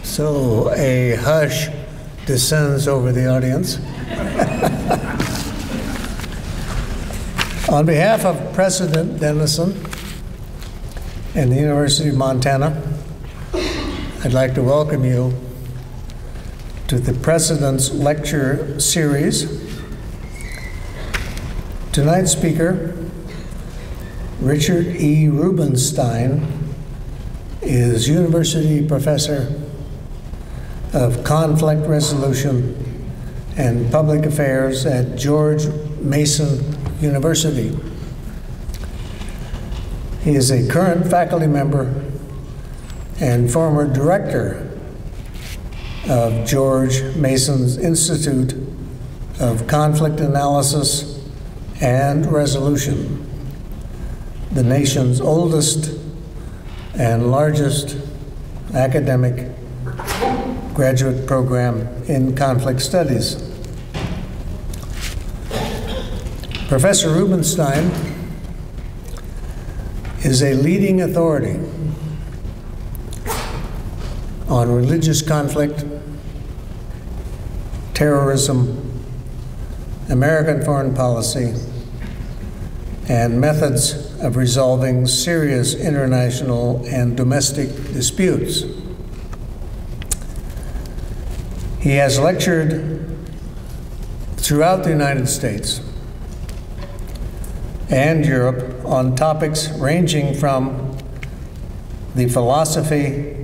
So a hush descends over the audience. On behalf of President Dennison and the University of Montana, I'd like to welcome you to the President's Lecture Series. Tonight's speaker, Richard E. Rubenstein, is University Professor of Conflict Resolution and Public Affairs at George Mason University. He is a current faculty member and former director of George Mason's Institute of Conflict Analysis and Resolution, the nation's oldest and largest academic graduate program in conflict studies. Professor Rubenstein is a leading authority on religious conflict, terrorism, American foreign policy, and methods of resolving serious international and domestic disputes. He has lectured throughout the United States and Europe on topics ranging from the philosophy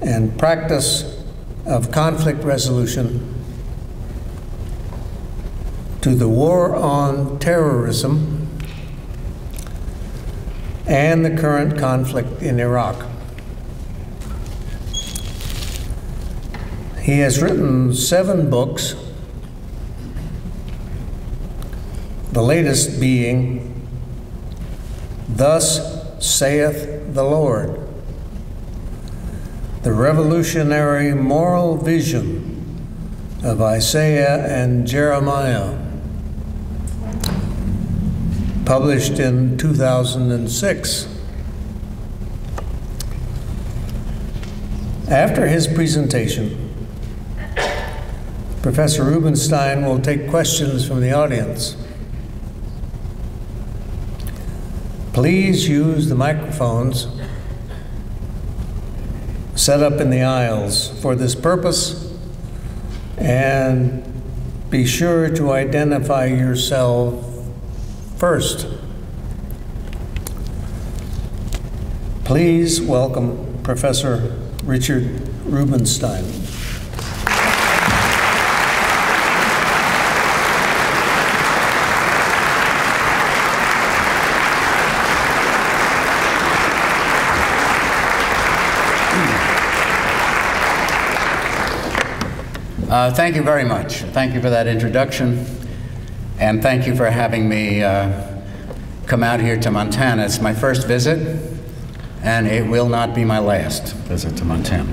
and practice of conflict resolution to the war on terrorism and the current conflict in Iraq. He has written 7 books, the latest being Thus Saith the Lord, the revolutionary moral vision of Isaiah and Jeremiah, published in 2006. After his presentation, Professor Rubenstein will take questions from the audience. Please use the microphones set up in the aisles for this purpose, and be sure to identify yourself first. Please welcome Professor Richard Rubenstein. Thank you very much. Thank you for that introduction, and thank you for having me come out here to Montana. It's my first visit, and it will not be my last visit to Montana.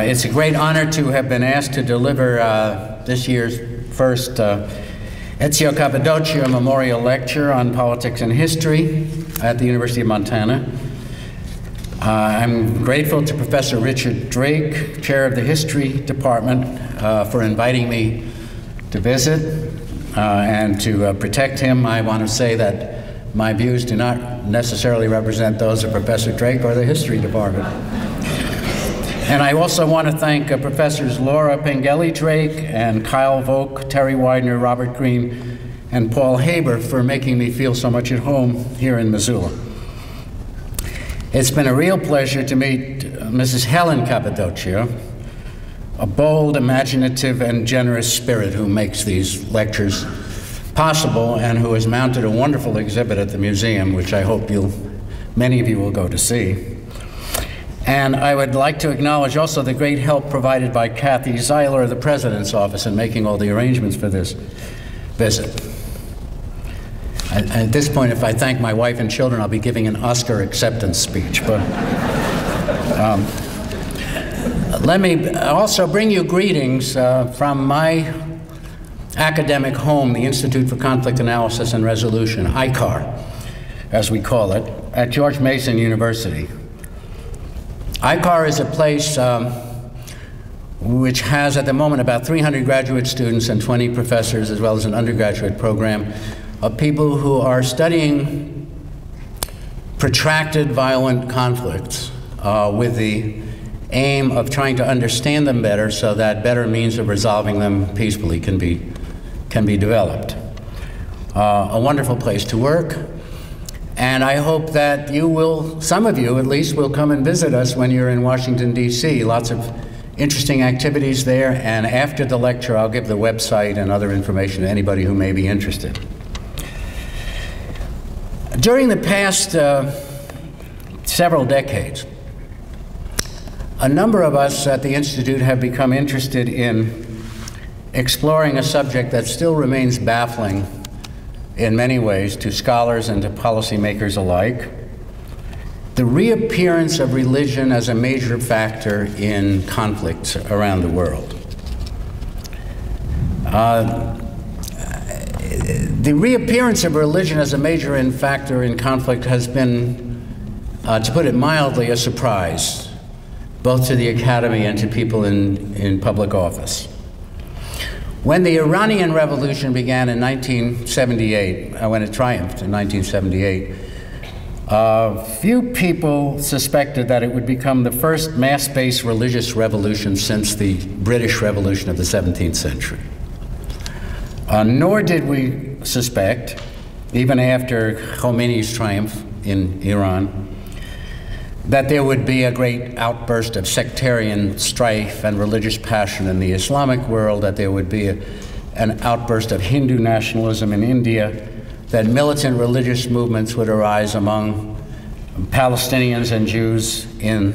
It's a great honor to have been asked to deliver this year's first Ezio Cappadocia Memorial Lecture on Politics and History at the University of Montana. I'm grateful to Professor Richard Drake, Chair of the History Department, for inviting me to visit and to protect him. I want to say that my views do not necessarily represent those of Professor Drake or the History Department. And I also want to thank Professors Laura Pengelly Drake and Kyle Volk, Terry Widener, Robert Green, and Paul Haber for making me feel so much at home here in Missoula. It's been a real pleasure to meet Mrs. Helen Cappadocia, a bold, imaginative, and generous spirit who makes these lectures possible and who has mounted a wonderful exhibit at the museum, which I hope many of you will go to see. And I would like to acknowledge also the great help provided by Kathy Zeiler of the President's Office in making all the arrangements for this visit. At this point, if I thank my wife and children, I'll be giving an Oscar acceptance speech. But let me also bring you greetings from my academic home, the Institute for Conflict Analysis and Resolution, ICAR, as we call it, at George Mason University. ICAR is a place which has at the moment about 300 graduate students and 20 professors, as well as an undergraduate program of people who are studying protracted violent conflicts with the aim of trying to understand them better so that better means of resolving them peacefully can be developed. A wonderful place to work. And I hope that you will, some of you at least, will come and visit us when you're in Washington, D.C. Lots of interesting activities there, and after the lecture I'll give the website and other information to anybody who may be interested. During the past several decades, a number of us at the Institute have become interested in exploring a subject that still remains baffling in many ways to scholars and to policymakers alike: the reappearance of religion as a major factor in conflicts around the world. The reappearance of religion as a major factor in conflict has been, to put it mildly, a surprise, both to the Academy and to people in public office. When the Iranian Revolution began in 1978, when it triumphed in 1978, few people suspected that it would become the first mass-based religious revolution since the British Revolution of the 17th century. Nor did we suspect, even after Khomeini's triumph in Iran, that there would be a great outburst of sectarian strife and religious passion in the Islamic world, that there would be an outburst of Hindu nationalism in India, that militant religious movements would arise among Palestinians and Jews in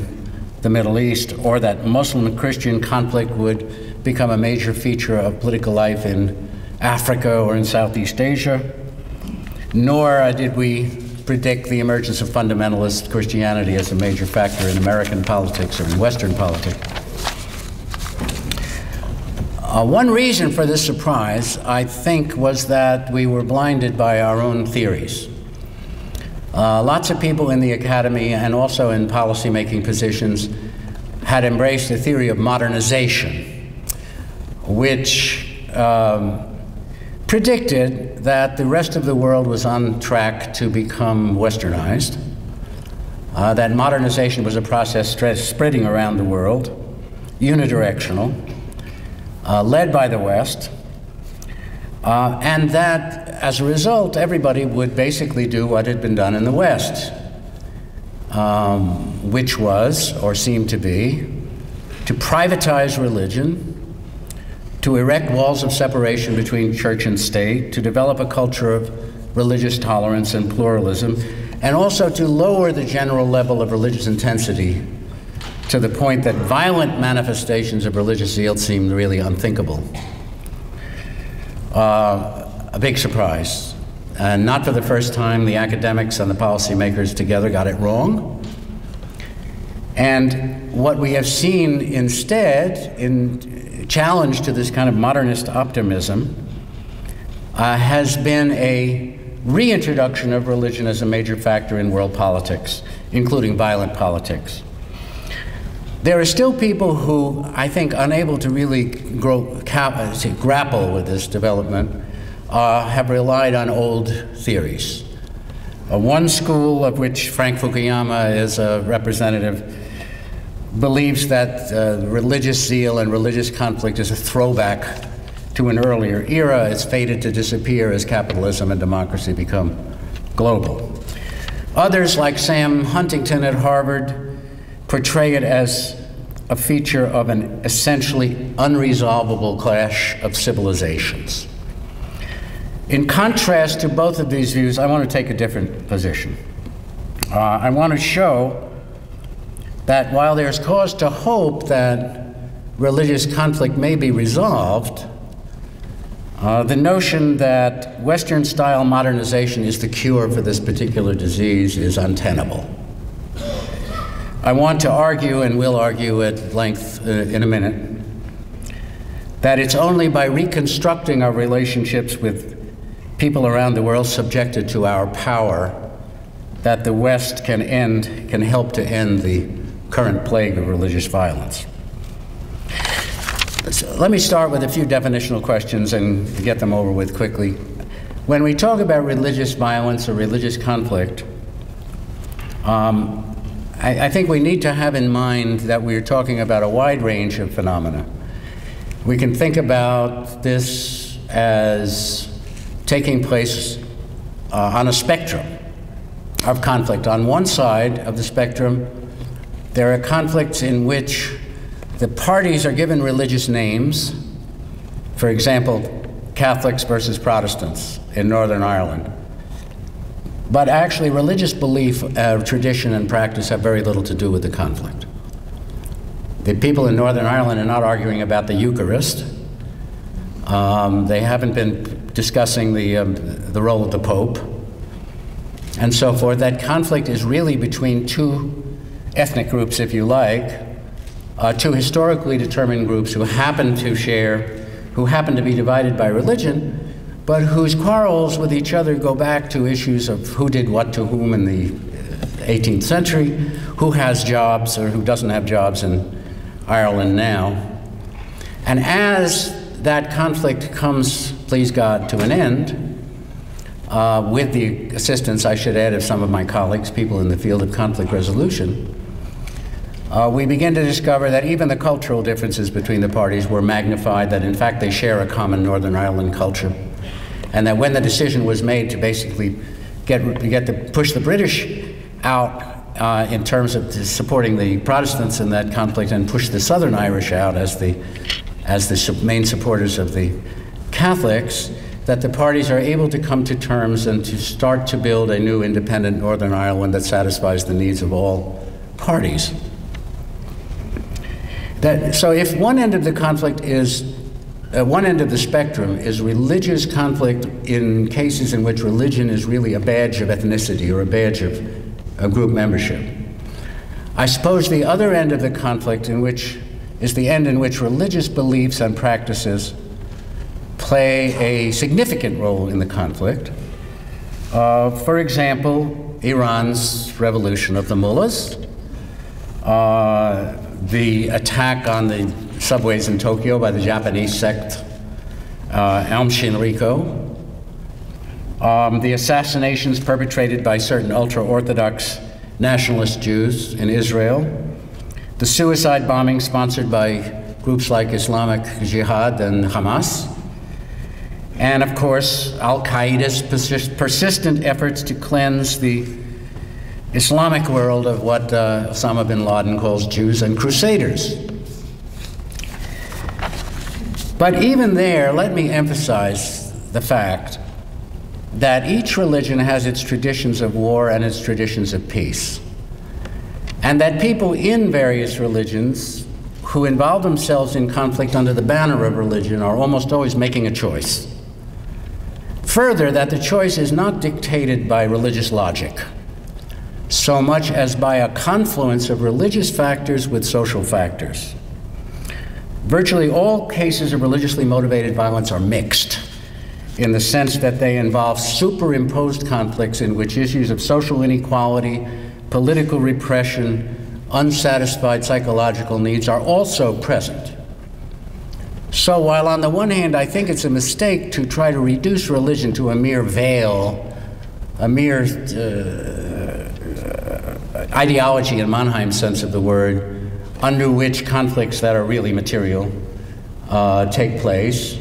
the Middle East, or that Muslim and Christian conflict would become a major feature of political life in Africa or in Southeast Asia. Nor did we predict the emergence of fundamentalist Christianity as a major factor in American politics or in Western politics. One reason for this surprise, I think, was that we were blinded by our own theories. Lots of people in the Academy and also in policymaking positions had embraced the theory of modernization, which predicted that the rest of the world was on track to become westernized, that modernization was a process spreading around the world, unidirectional, led by the West, and that as a result everybody would basically do what had been done in the West, which was, or seemed to be, to privatize religion, to erect walls of separation between church and state, to develop a culture of religious tolerance and pluralism, and also to lower the general level of religious intensity to the point that violent manifestations of religious zeal seemed really unthinkable. A big surprise. And not for the first time, the academics and the policymakers together got it wrong. And what we have seen instead, in challenge to this kind of modernist optimism, has been a reintroduction of religion as a major factor in world politics, including violent politics. There are still people who, I think, unable to really grapple with this development, have relied on old theories. One school, of which Frank Fukuyama is a representative, believes that religious zeal and religious conflict is a throwback to an earlier era. It's fated to disappear as capitalism and democracy become global. Others, like Sam Huntington at Harvard, portray it as a feature of an essentially unresolvable clash of civilizations. In contrast to both of these views, I want to take a different position. I want to show that while there's cause to hope that religious conflict may be resolved, the notion that Western-style modernization is the cure for this particular disease is untenable. I want to argue, and will argue at length in a minute, that it's only by reconstructing our relationships with people around the world subjected to our power that the West can help to end the current plague of religious violence. So let me start with a few definitional questions and get them over with quickly. When we talk about religious violence or religious conflict, I think we need to have in mind that we're talking about a wide range of phenomena. We can think about this as taking place on a spectrum of conflict. On one side of the spectrum, there are conflicts in which the parties are given religious names. For example, Catholics versus Protestants in Northern Ireland. But actually, religious belief, tradition, and practice have very little to do with the conflict. The people in Northern Ireland are not arguing about the Eucharist. They haven't been discussing the role of the Pope, and so forth. That conflict is really between two ethnic groups, if you like, two historically determined groups who happen to be divided by religion, but whose quarrels with each other go back to issues of who did what to whom in the 18th century, who has jobs or who doesn't have jobs in Ireland now. And as that conflict comes, please God, to an end, with the assistance, I should add, of some of my colleagues, people in the field of conflict resolution, we begin to discover that even the cultural differences between the parties were magnified, that in fact they share a common Northern Ireland culture, and that when the decision was made to basically push the British out in terms of supporting the Protestants in that conflict and push the Southern Irish out as the main supporters of the Catholics, that the parties are able to come to terms and to start to build a new independent Northern Ireland that satisfies the needs of all parties. So if one end of the conflict is, one end of the spectrum is religious conflict in cases in which religion is really a badge of ethnicity or a badge of group membership, I suppose the other end of the conflict is the end in which religious beliefs and practices play a significant role in the conflict. For example, Iran's revolution of the mullahs, the attack on the subways in Tokyo by the Japanese sect Aum Shinrikyo, the assassinations perpetrated by certain ultra-Orthodox nationalist Jews in Israel, the suicide bombing sponsored by groups like Islamic Jihad and Hamas, and of course, Al-Qaeda's persistent efforts to cleanse the Islamic world of what Osama bin Laden calls Jews and Crusaders. But even there, let me emphasize the fact that each religion has its traditions of war and its traditions of peace, and that people in various religions who involve themselves in conflict under the banner of religion are almost always making a choice. Further, that the choice is not dictated by religious logic, so much as by a confluence of religious factors with social factors. Virtually all cases of religiously motivated violence are mixed, in the sense that they involve superimposed conflicts in which issues of social inequality, political repression, unsatisfied psychological needs are also present. So while on the one hand I think it's a mistake to try to reduce religion to a mere veil, a mere ideology in Mannheim's sense of the word, under which conflicts that are really material take place,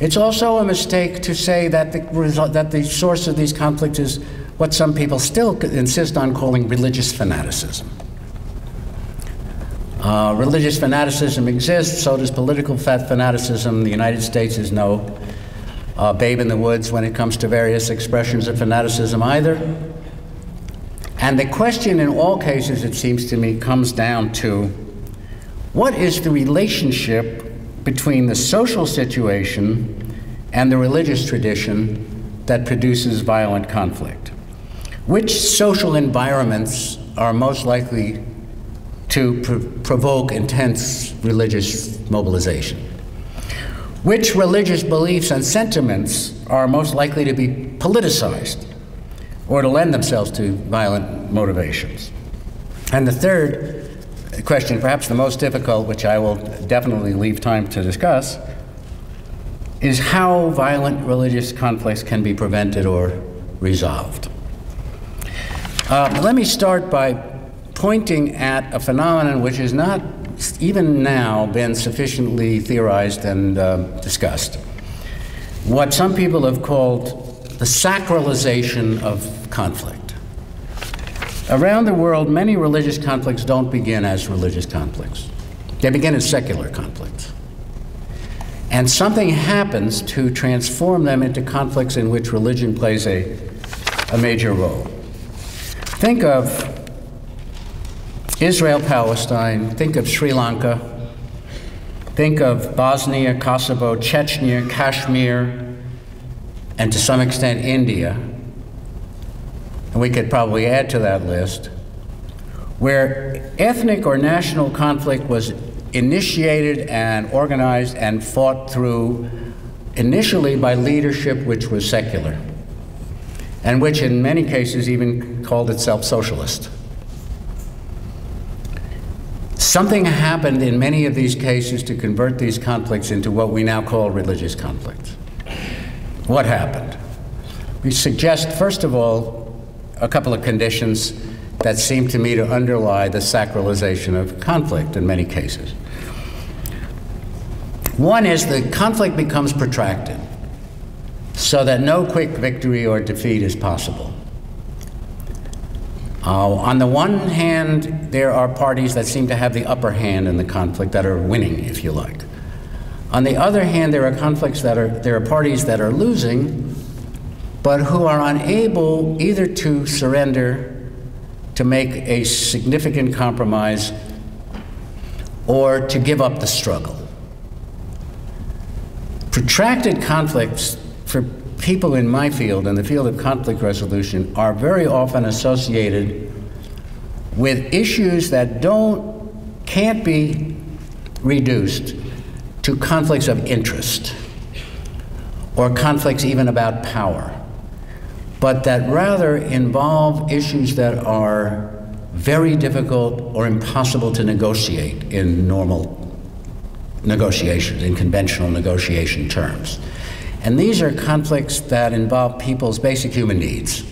it's also a mistake to say that the source of these conflicts is what some people still insist on calling religious fanaticism. Religious fanaticism exists, so does political fanaticism. The United States is no babe in the woods when it comes to various expressions of fanaticism either. And the question in all cases, it seems to me, comes down to what is the relationship between the social situation and the religious tradition that produces violent conflict? Which social environments are most likely to provoke intense religious mobilization? Which religious beliefs and sentiments are most likely to be politicized or to lend themselves to violent motivations? And the third question, perhaps the most difficult, which I will definitely leave time to discuss, is how violent religious conflicts can be prevented or resolved. Let me start by pointing at a phenomenon which has not even now been sufficiently theorized and discussed. What some people have called the sacralization of conflict. Around the world, many religious conflicts don't begin as religious conflicts. They begin as secular conflicts. And something happens to transform them into conflicts in which religion plays a major role. Think of Israel, Palestine, think of Sri Lanka, think of Bosnia, Kosovo, Chechnya, Kashmir, and to some extent India. And we could probably add to that list, where ethnic or national conflict was initiated and organized and fought through initially by leadership which was secular, and which in many cases even called itself socialist. Something happened in many of these cases to convert these conflicts into what we now call religious conflicts. What happened? We suggest, first of all, a couple of conditions that seem to me to underlie the sacralization of conflict in many cases. One is the conflict becomes protracted so that no quick victory or defeat is possible. On the one hand, there are parties that seem to have the upper hand in the conflict that are winning, if you like. On the other hand, there are parties that are losing, but who are unable either to surrender, to make a significant compromise, or to give up the struggle. Protracted conflicts for people in my field, in the field of conflict resolution, are very often associated with issues that can't be reduced to conflicts of interest or conflicts even about power, but that rather involve issues that are very difficult or impossible to negotiate in normal negotiations, in conventional negotiation terms. And these are conflicts that involve people's basic human needs.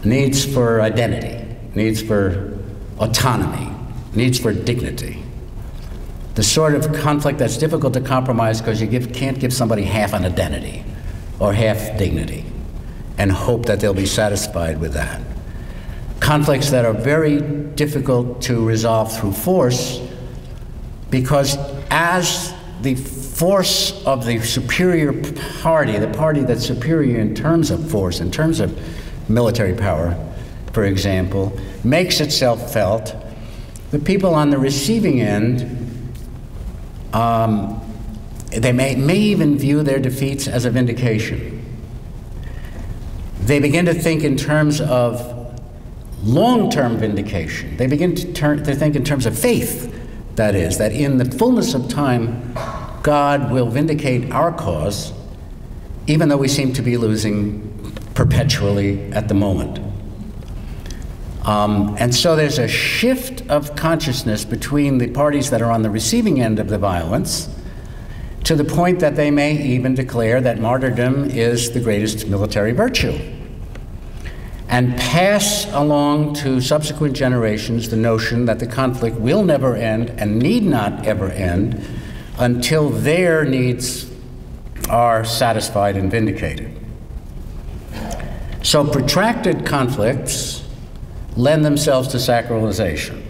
Needs for identity, needs for autonomy, needs for dignity. The sort of conflict that's difficult to compromise because you can't give somebody half an identity or half dignity and hope that they'll be satisfied with that. Conflicts that are very difficult to resolve through force, because as the force of the superior party, the party that's superior in terms of force, in terms of military power, for example, makes itself felt, the people on the receiving end, they may even view their defeats as a vindication. They begin to think in terms of long-term vindication. They begin to think in terms of faith, that is, that in the fullness of time, God will vindicate our cause, even though we seem to be losing perpetually at the moment. And so there's a shift of consciousness between the parties that are on the receiving end of the violence, to the point that they may even declare that martyrdom is the greatest military virtue, and pass along to subsequent generations the notion that the conflict will never end and need not ever end until their needs are satisfied and vindicated. So protracted conflicts lend themselves to sacralization.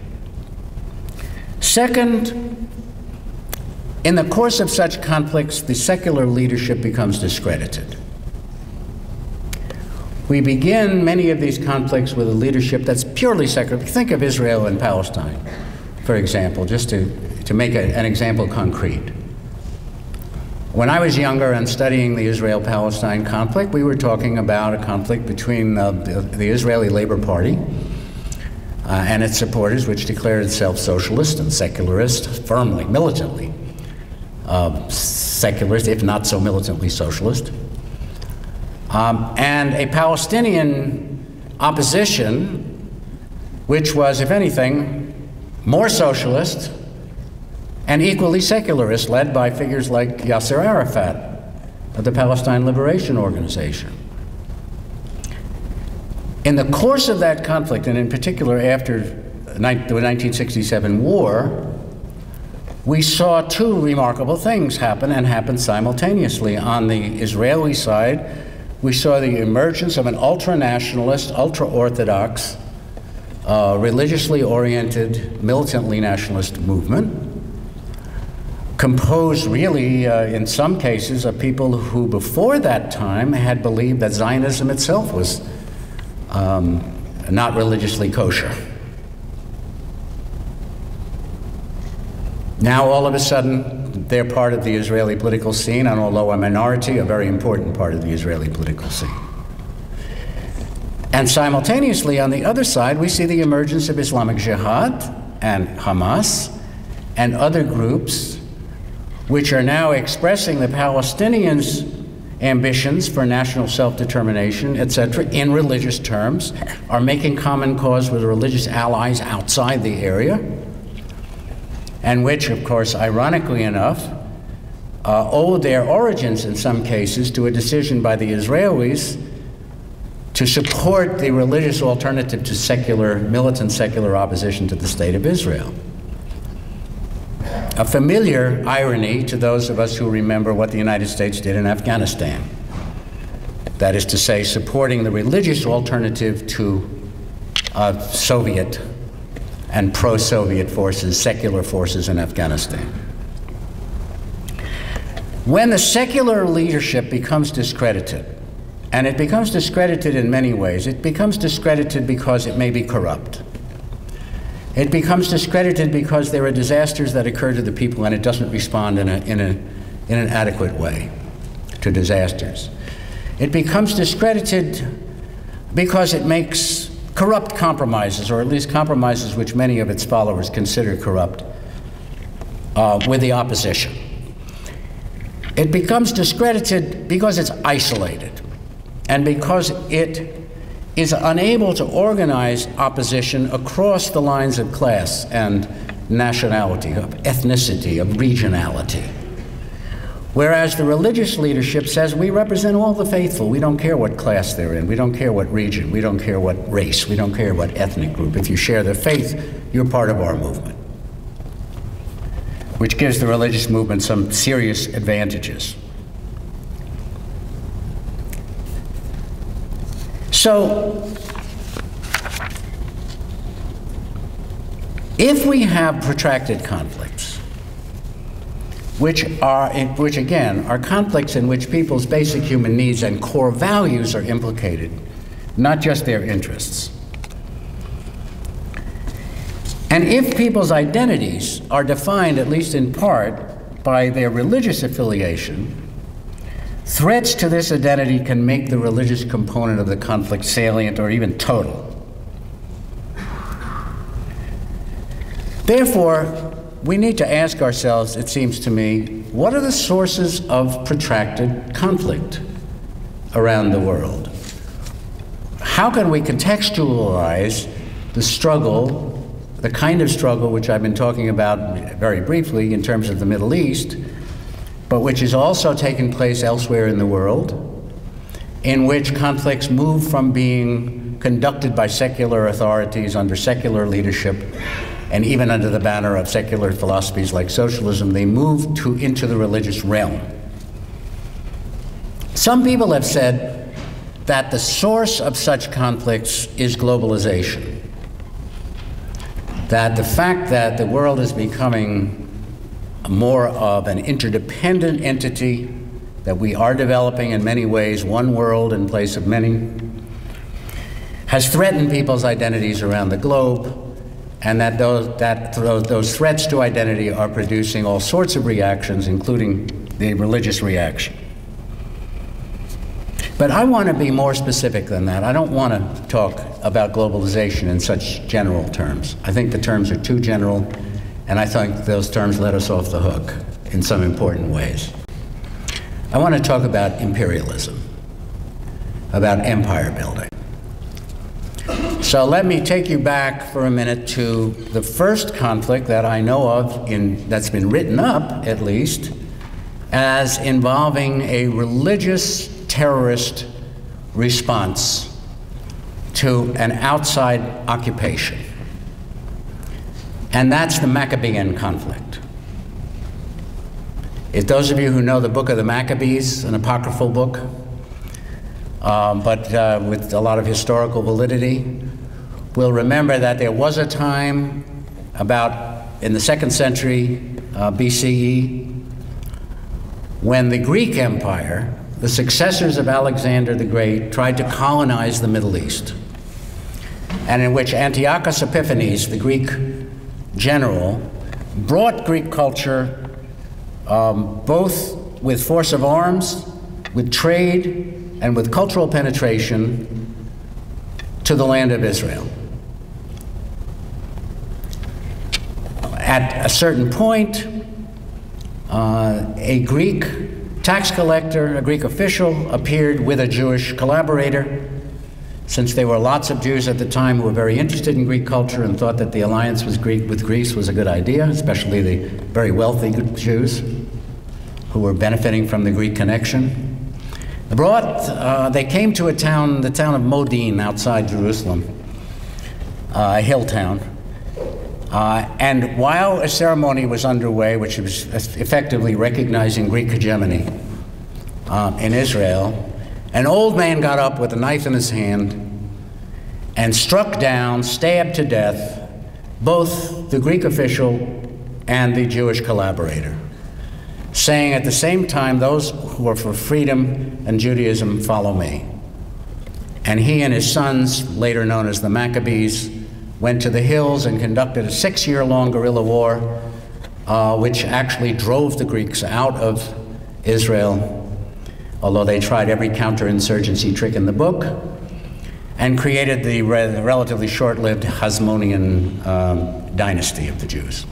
Second, in the course of such conflicts, the secular leadership becomes discredited. We begin many of these conflicts with a leadership that's purely secular. Think of Israel and Palestine, for example, just to make an example concrete. When I was younger and studying the Israel-Palestine conflict, we were talking about a conflict between the Israeli Labor Party and its supporters, which declared itself socialist and secularist, firmly, militantly secularist, if not so militantly socialist, and a Palestinian opposition, which was, if anything, more socialist and equally secularist, led by figures like Yasser Arafat of the Palestine Liberation Organization. In the course of that conflict, and in particular after the 1967 war, we saw two remarkable things happen, and happen simultaneously. On the Israeli side, we saw the emergence of an ultra-nationalist, ultra-Orthodox, religiously oriented, militantly nationalist movement, composed really, in some cases, of people who before that time had believed that Zionism itself was not religiously kosher. Now, all of a sudden, they're part of the Israeli political scene, and although a minority, a very important part of the Israeli political scene. And simultaneously, on the other side, we see the emergence of Islamic Jihad and Hamas and other groups which are now expressing the Palestinians' ambitions for national self-determination, etc., in religious terms, are making common cause with religious allies outside the area, and which, of course, ironically enough, owe their origins in some cases to a decision by the Israelis to support the religious alternative to secular, militant secular opposition to the State of Israel. A familiar irony to those of us who remember what the United States did in Afghanistan. That is to say, supporting the religious alternative to Soviet and pro-Soviet forces, secular forces in Afghanistan. When the secular leadership becomes discredited, and it becomes discredited in many ways, it becomes discredited because it may be corrupt. It becomes discredited because there are disasters that occur to the people and it doesn't respond in an adequate way to disasters. It becomes discredited because it makes corrupt compromises, or at least compromises which many of its followers consider corrupt, with the opposition. It becomes discredited because it's isolated and because it is unable to organize opposition across the lines of class and nationality, of ethnicity, of regionality. Whereas the religious leadership says, we represent all the faithful. We don't care what class they're in. We don't care what region. We don't care what race. We don't care what ethnic group. If you share the faith, you're part of our movement, which gives the religious movement some serious advantages. So, if we have protracted conflicts, which again are conflicts in which people's basic human needs and core values are implicated, not just their interests, and if people's identities are defined, at least in part, by their religious affiliation, threats to this identity can make the religious component of the conflict salient or even total. Therefore, we need to ask ourselves, it seems to me, what are the sources of protracted conflict around the world? How can we contextualize the struggle, the kind of struggle which I've been talking about very briefly in terms of the Middle East, but which is also taking place elsewhere in the world, in which conflicts move from being conducted by secular authorities under secular leadership, and even under the banner of secular philosophies like socialism, they move into the religious realm. Some people have said that the source of such conflicts is globalization. That the fact that the world is becoming more of an interdependent entity, that we are developing in many ways one world in place of many, has threatened people's identities around the globe, and that those threats to identity are producing all sorts of reactions, including the religious reaction. But I want to be more specific than that. I don't want to talk about globalization in such general terms. I think the terms are too general, and I think those terms let us off the hook in some important ways. I want to talk about imperialism, about empire building. So let me take you back for a minute to the first conflict that I know of, that's been written up, at least, as involving a religious terrorist response to an outside occupation. And that's the Maccabean conflict. If those of you who know the book of the Maccabees, an apocryphal book, but with a lot of historical validity, will remember that there was a time about in the 2nd century BCE when the Greek Empire, the successors of Alexander the Great, tried to colonize the Middle East, and in which Antiochus Epiphanes, the Greek general, brought Greek culture both with force of arms, with trade, and with cultural penetration to the land of Israel. At a certain point, a Greek tax collector, a Greek official, appeared with a Jewish collaborator, since there were lots of Jews at the time who were very interested in Greek culture and thought that the alliance with Greece was a good idea, especially the very wealthy Jews who were benefiting from the Greek connection. They came to the town of Modin outside Jerusalem, a hill town. And while a ceremony was underway, which was effectively recognizing Greek hegemony in Israel, an old man got up with a knife in his hand and struck down, stabbed to death, both the Greek official and the Jewish collaborator, saying at the same time, "Those who are for freedom and Judaism, follow me." And he and his sons, later known as the Maccabees, went to the hills and conducted a 6-year-long guerrilla war, which actually drove the Greeks out of Israel, although they tried every counterinsurgency trick in the book, and created the relatively short-lived Hasmonean dynasty of the Jews,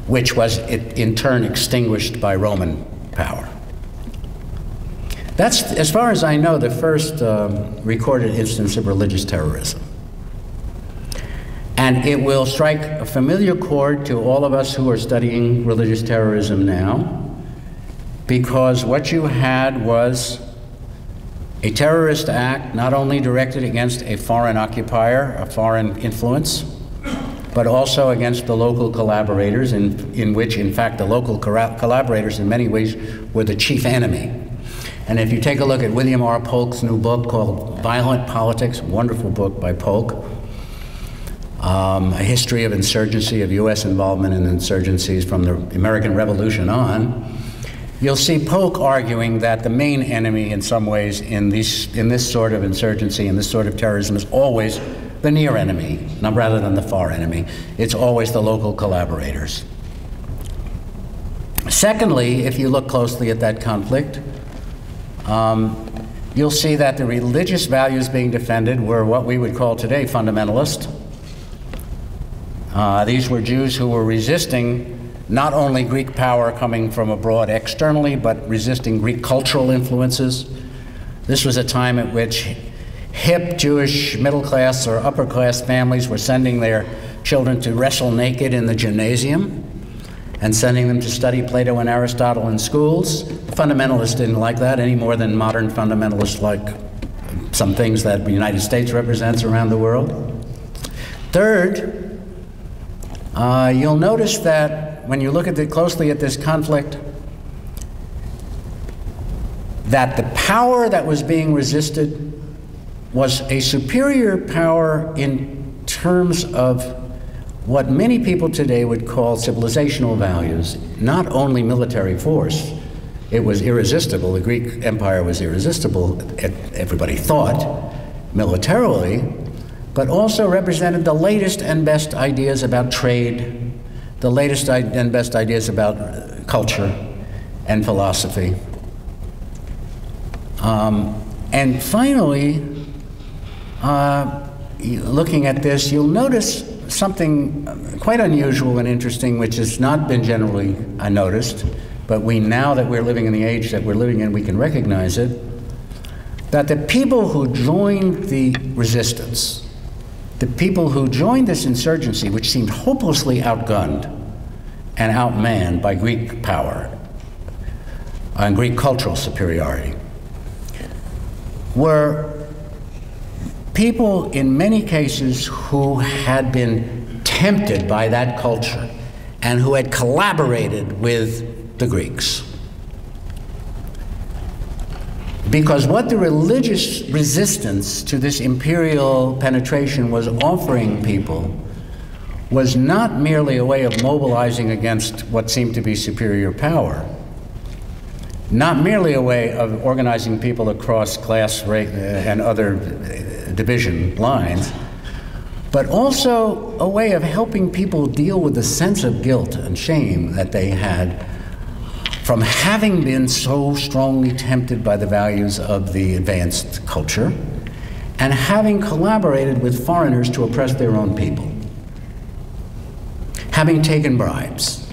which was in turn extinguished by Roman power. That's, as far as I know, the first recorded instance of religious terrorism. And it will strike a familiar chord to all of us who are studying religious terrorism now, because what you had was a terrorist act not only directed against a foreign occupier, a foreign influence, but also against the local collaborators, in which, in fact, the local collaborators in many ways were the chief enemy. And if you take a look at William R. Polk's new book called Violent Politics, a wonderful book by Polk, a history of insurgency, of U.S. involvement in insurgencies from the American Revolution on, you'll see Polk arguing that the main enemy in some ways in this sort of insurgency, in this sort of terrorism, is always the near enemy, rather than the far enemy. It's always the local collaborators. Secondly, if you look closely at that conflict, you'll see that the religious values being defended were what we would call today fundamentalist. These were Jews who were resisting not only Greek power coming from abroad externally, but resisting Greek cultural influences. This was a time at which hip Jewish middle-class or upper-class families were sending their children to wrestle naked in the gymnasium and sending them to study Plato and Aristotle in schools. Fundamentalists didn't like that any more than modern fundamentalists like some things that the United States represents around the world. Third, you'll notice that when you look at closely at this conflict, that the power that was being resisted was a superior power in terms of what many people today would call civilizational values, not only military force. It was irresistible. The Greek Empire was irresistible, everybody thought, militarily, but also represented the latest and best ideas about trade, the latest and best ideas about culture and philosophy. And finally, looking at this, you'll notice something quite unusual and interesting, which has not been generally noticed, but now that we're living in the age that we're living in, we can recognize it, that the people who joined the resistance, the people who joined this insurgency, which seemed hopelessly outgunned and outmanned by Greek power and Greek cultural superiority, were people in many cases who had been tempted by that culture and who had collaborated with the Greeks. Because what the religious resistance to this imperial penetration was offering people was not merely a way of mobilizing against what seemed to be superior power, not merely a way of organizing people across class, race, and other division lines, but also a way of helping people deal with the sense of guilt and shame that they had from having been so strongly tempted by the values of the advanced culture and having collaborated with foreigners to oppress their own people, having taken bribes,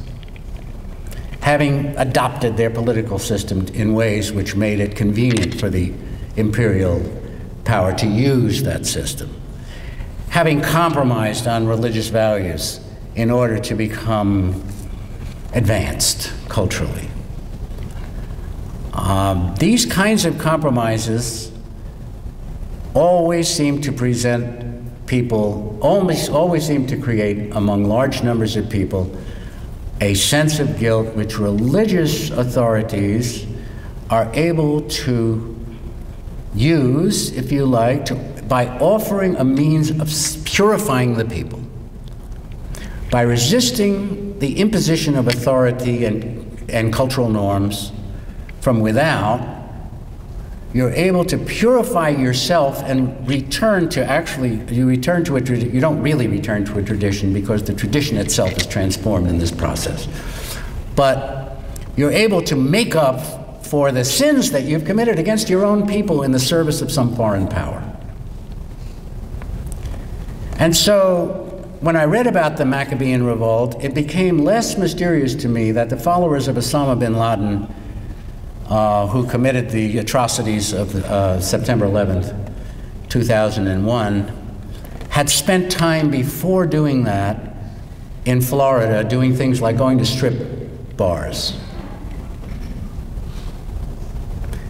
having adopted their political system in ways which made it convenient for the imperial power to use that system, having compromised on religious values in order to become advanced culturally. These kinds of compromises always seem to present people, always seem to create among large numbers of people a sense of guilt which religious authorities are able to use, if you like, by offering a means of purifying the people. By resisting the imposition of authority and cultural norms from without, you're able to purify yourself and return to you don't really return to a tradition because the tradition itself is transformed in this process. But you're able to make up for the sins that you've committed against your own people in the service of some foreign power. And so, when I read about the Maccabean revolt, it became less mysterious to me that the followers of Osama bin Laden, who committed the atrocities of September 11th, 2001, had spent time before doing that in Florida doing things like going to strip bars.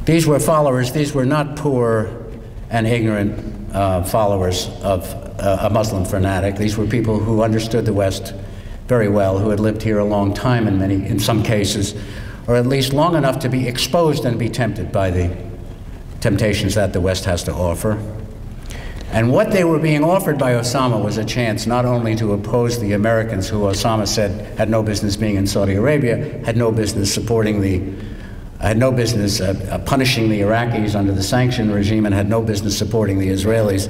These were followers, these were not poor and ignorant followers of a Muslim fanatic. These were people who understood the West very well, who had lived here a long time in some cases, or at least long enough to be exposed and be tempted by the temptations that the West has to offer. And what they were being offered by Osama was a chance not only to oppose the Americans, who Osama said had no business being in Saudi Arabia, had no business punishing the Iraqis under the sanction regime, and had no business supporting the Israelis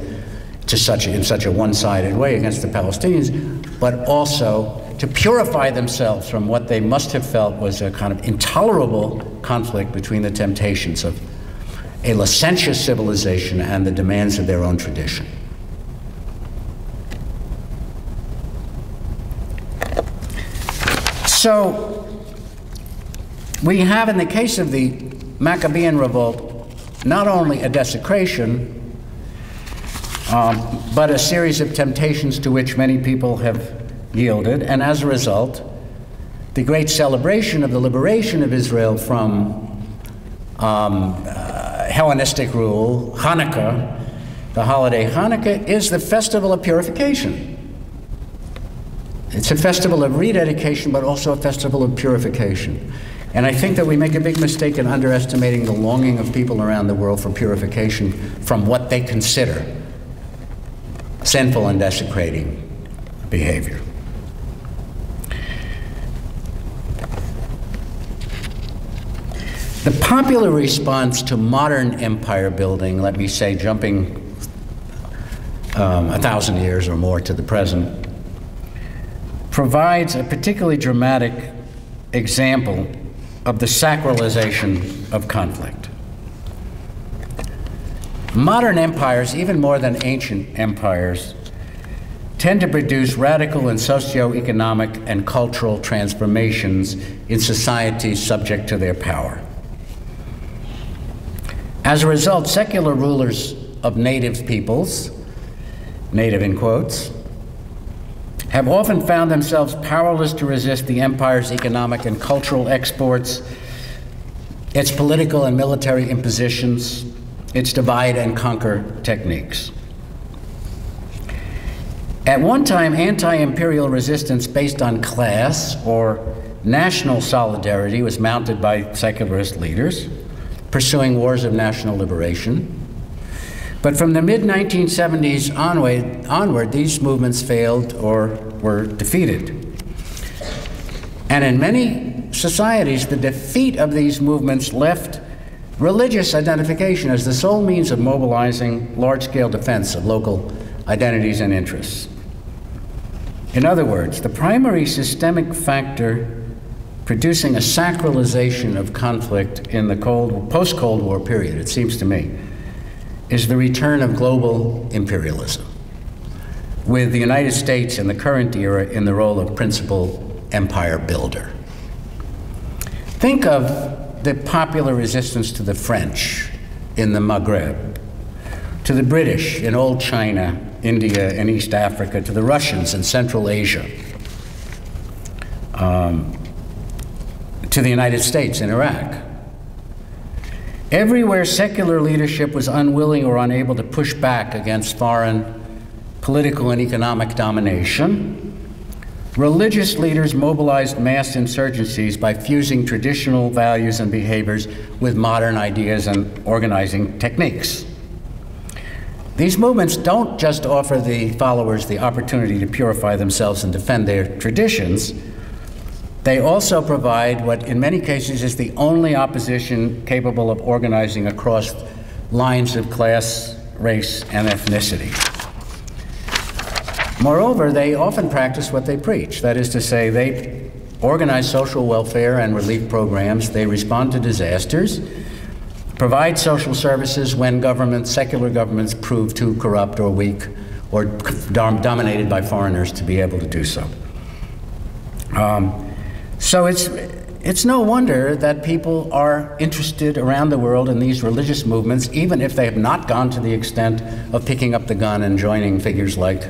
in such a one-sided way against the Palestinians, but also to purify themselves from what they must have felt was a kind of intolerable conflict between the temptations of a licentious civilization and the demands of their own tradition. So, we have, in the case of the Maccabean revolt, not only a desecration, but a series of temptations to which many people have yielded, and as a result, the great celebration of the liberation of Israel from Hellenistic rule, Hanukkah, the holiday Hanukkah, is the festival of purification. It's a festival of rededication, but also a festival of purification. And I think that we make a big mistake in underestimating the longing of people around the world for purification from what they consider sinful and desecrating behavior. The popular response to modern empire building, let me say, jumping 1,000 years or more to the present, provides a particularly dramatic example of the sacralization of conflict. Modern empires, even more than ancient empires, tend to produce radical and socio-economic and cultural transformations in societies subject to their power. As a result, secular rulers of native peoples, native in quotes, have often found themselves powerless to resist the empire's economic and cultural exports, its political and military impositions, its divide and conquer techniques. At one time, anti-imperial resistance based on class or national solidarity was mounted by secularist leaders pursuing wars of national liberation. But from the mid-1970s onward, these movements failed or were defeated. And in many societies, the defeat of these movements left religious identification as the sole means of mobilizing large-scale defense of local identities and interests. In other words, the primary systemic factor producing a sacralization of conflict in the post-Cold War period, it seems to me, is the return of global imperialism, with the United States in the current era in the role of principal empire builder. Think of the popular resistance to the French in the Maghreb, to the British in old China, India, and East Africa, to the Russians in Central Asia, to the United States in Iraq. Everywhere secular leadership was unwilling or unable to push back against foreign political and economic domination, religious leaders mobilized mass insurgencies by fusing traditional values and behaviors with modern ideas and organizing techniques. These movements don't just offer the followers the opportunity to purify themselves and defend their traditions. They also provide what in many cases is the only opposition capable of organizing across lines of class, race, and ethnicity. Moreover, they often practice what they preach. That is to say, they organize social welfare and relief programs, they respond to disasters, provide social services when secular governments prove too corrupt or weak or dominated by foreigners to be able to do so. So it's no wonder that people are interested around the world in these religious movements, even if they have not gone to the extent of picking up the gun and joining figures like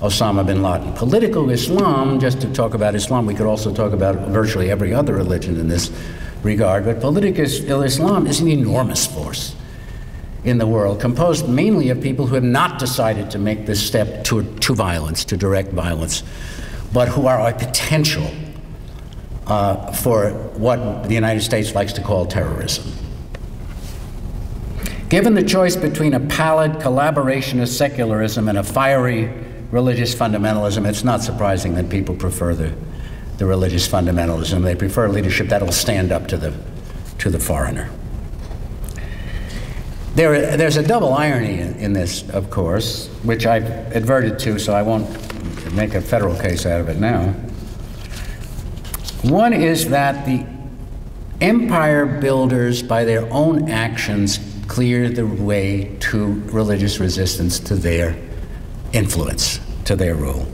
Osama bin Laden. Political Islam, just to talk about Islam, we could also talk about virtually every other religion in this regard, but political Islam is an enormous force in the world, composed mainly of people who have not decided to make this step to violence, to direct violence, but who are a potential for what the United States likes to call terrorism. Given the choice between a pallid collaborationist secularism and a fiery religious fundamentalism, it's not surprising that people prefer the religious fundamentalism. They prefer leadership that will stand up to the foreigner. There's a double irony in this, of course, which I've adverted to, so I won't make a federal case out of it now. One is that the empire builders, by their own actions, clear the way to religious resistance to their influence, to their rule.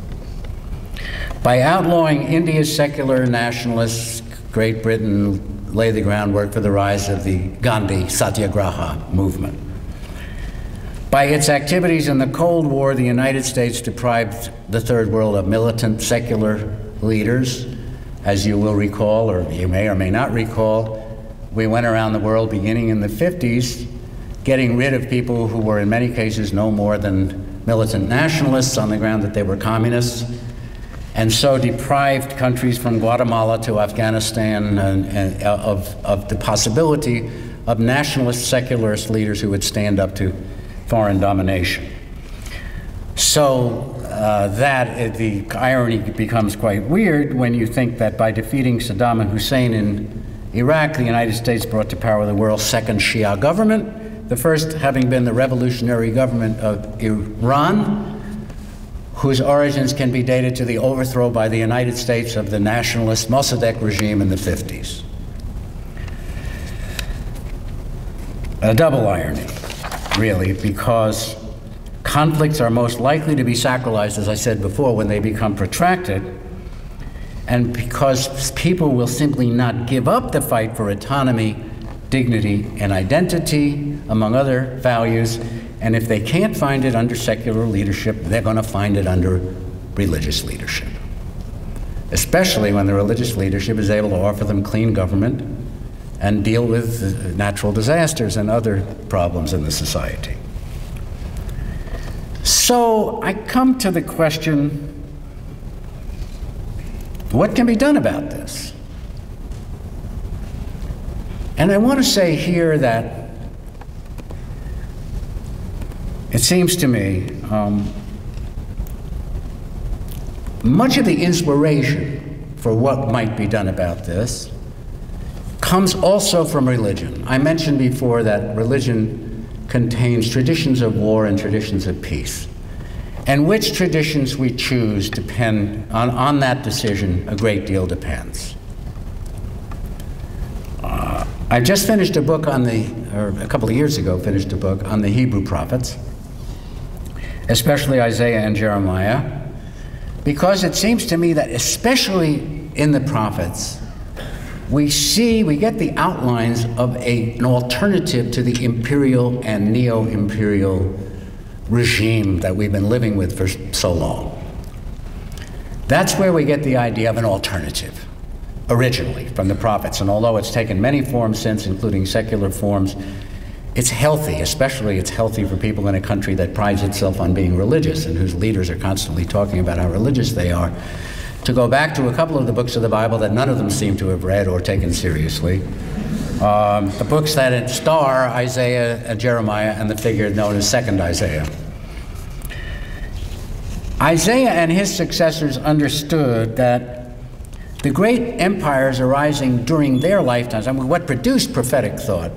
By outlawing India's secular nationalists, Great Britain laid the groundwork for the rise of the Gandhi Satyagraha movement. By its activities in the Cold War, the United States deprived the Third World of militant secular leaders. As you will recall, or you may or may not recall, we went around the world beginning in the 50s, getting rid of people who were in many cases no more than militant nationalists on the ground that they were communists, and so deprived countries from Guatemala to Afghanistan of the possibility of nationalist secularist leaders who would stand up to foreign domination. So the irony becomes quite weird when you think that by defeating Saddam Hussein in Iraq, the United States brought to power the world's second Shia government, the first having been the revolutionary government of Iran, whose origins can be dated to the overthrow by the United States of the nationalist Mossadegh regime in the 50s. A double irony, really, because conflicts are most likely to be sacralized, as I said before, when they become protracted, and because people will simply not give up the fight for autonomy, dignity, and identity, among other values, and if they can't find it under secular leadership, they're going to find it under religious leadership, especially when the religious leadership is able to offer them clean government and deal with natural disasters and other problems in the society. So I come to the question, what can be done about this? And I want to say here that it seems to me much of the inspiration for what might be done about this comes also from religion. I mentioned before that religion contains traditions of war and traditions of peace. And which traditions we choose depend on that decision, a great deal depends. I just finished a book on or a couple of years ago, finished a book on the Hebrew prophets, especially Isaiah and Jeremiah, because it seems to me that especially in the prophets, we get the outlines of an alternative to the imperial and neo-imperial regime that we've been living with for so long. That's where we get the idea of an alternative, originally, from the prophets. And although it's taken many forms since, including secular forms, it's healthy, especially it's healthy for people in a country that prides itself on being religious and whose leaders are constantly talking about how religious they are, to go back to a couple of the books of the Bible that none of them seem to have read or taken seriously. The books that star Isaiah and Jeremiah and the figure known as Second Isaiah. Isaiah and his successors understood that the great empires arising during their lifetimes, I mean, what produced prophetic thought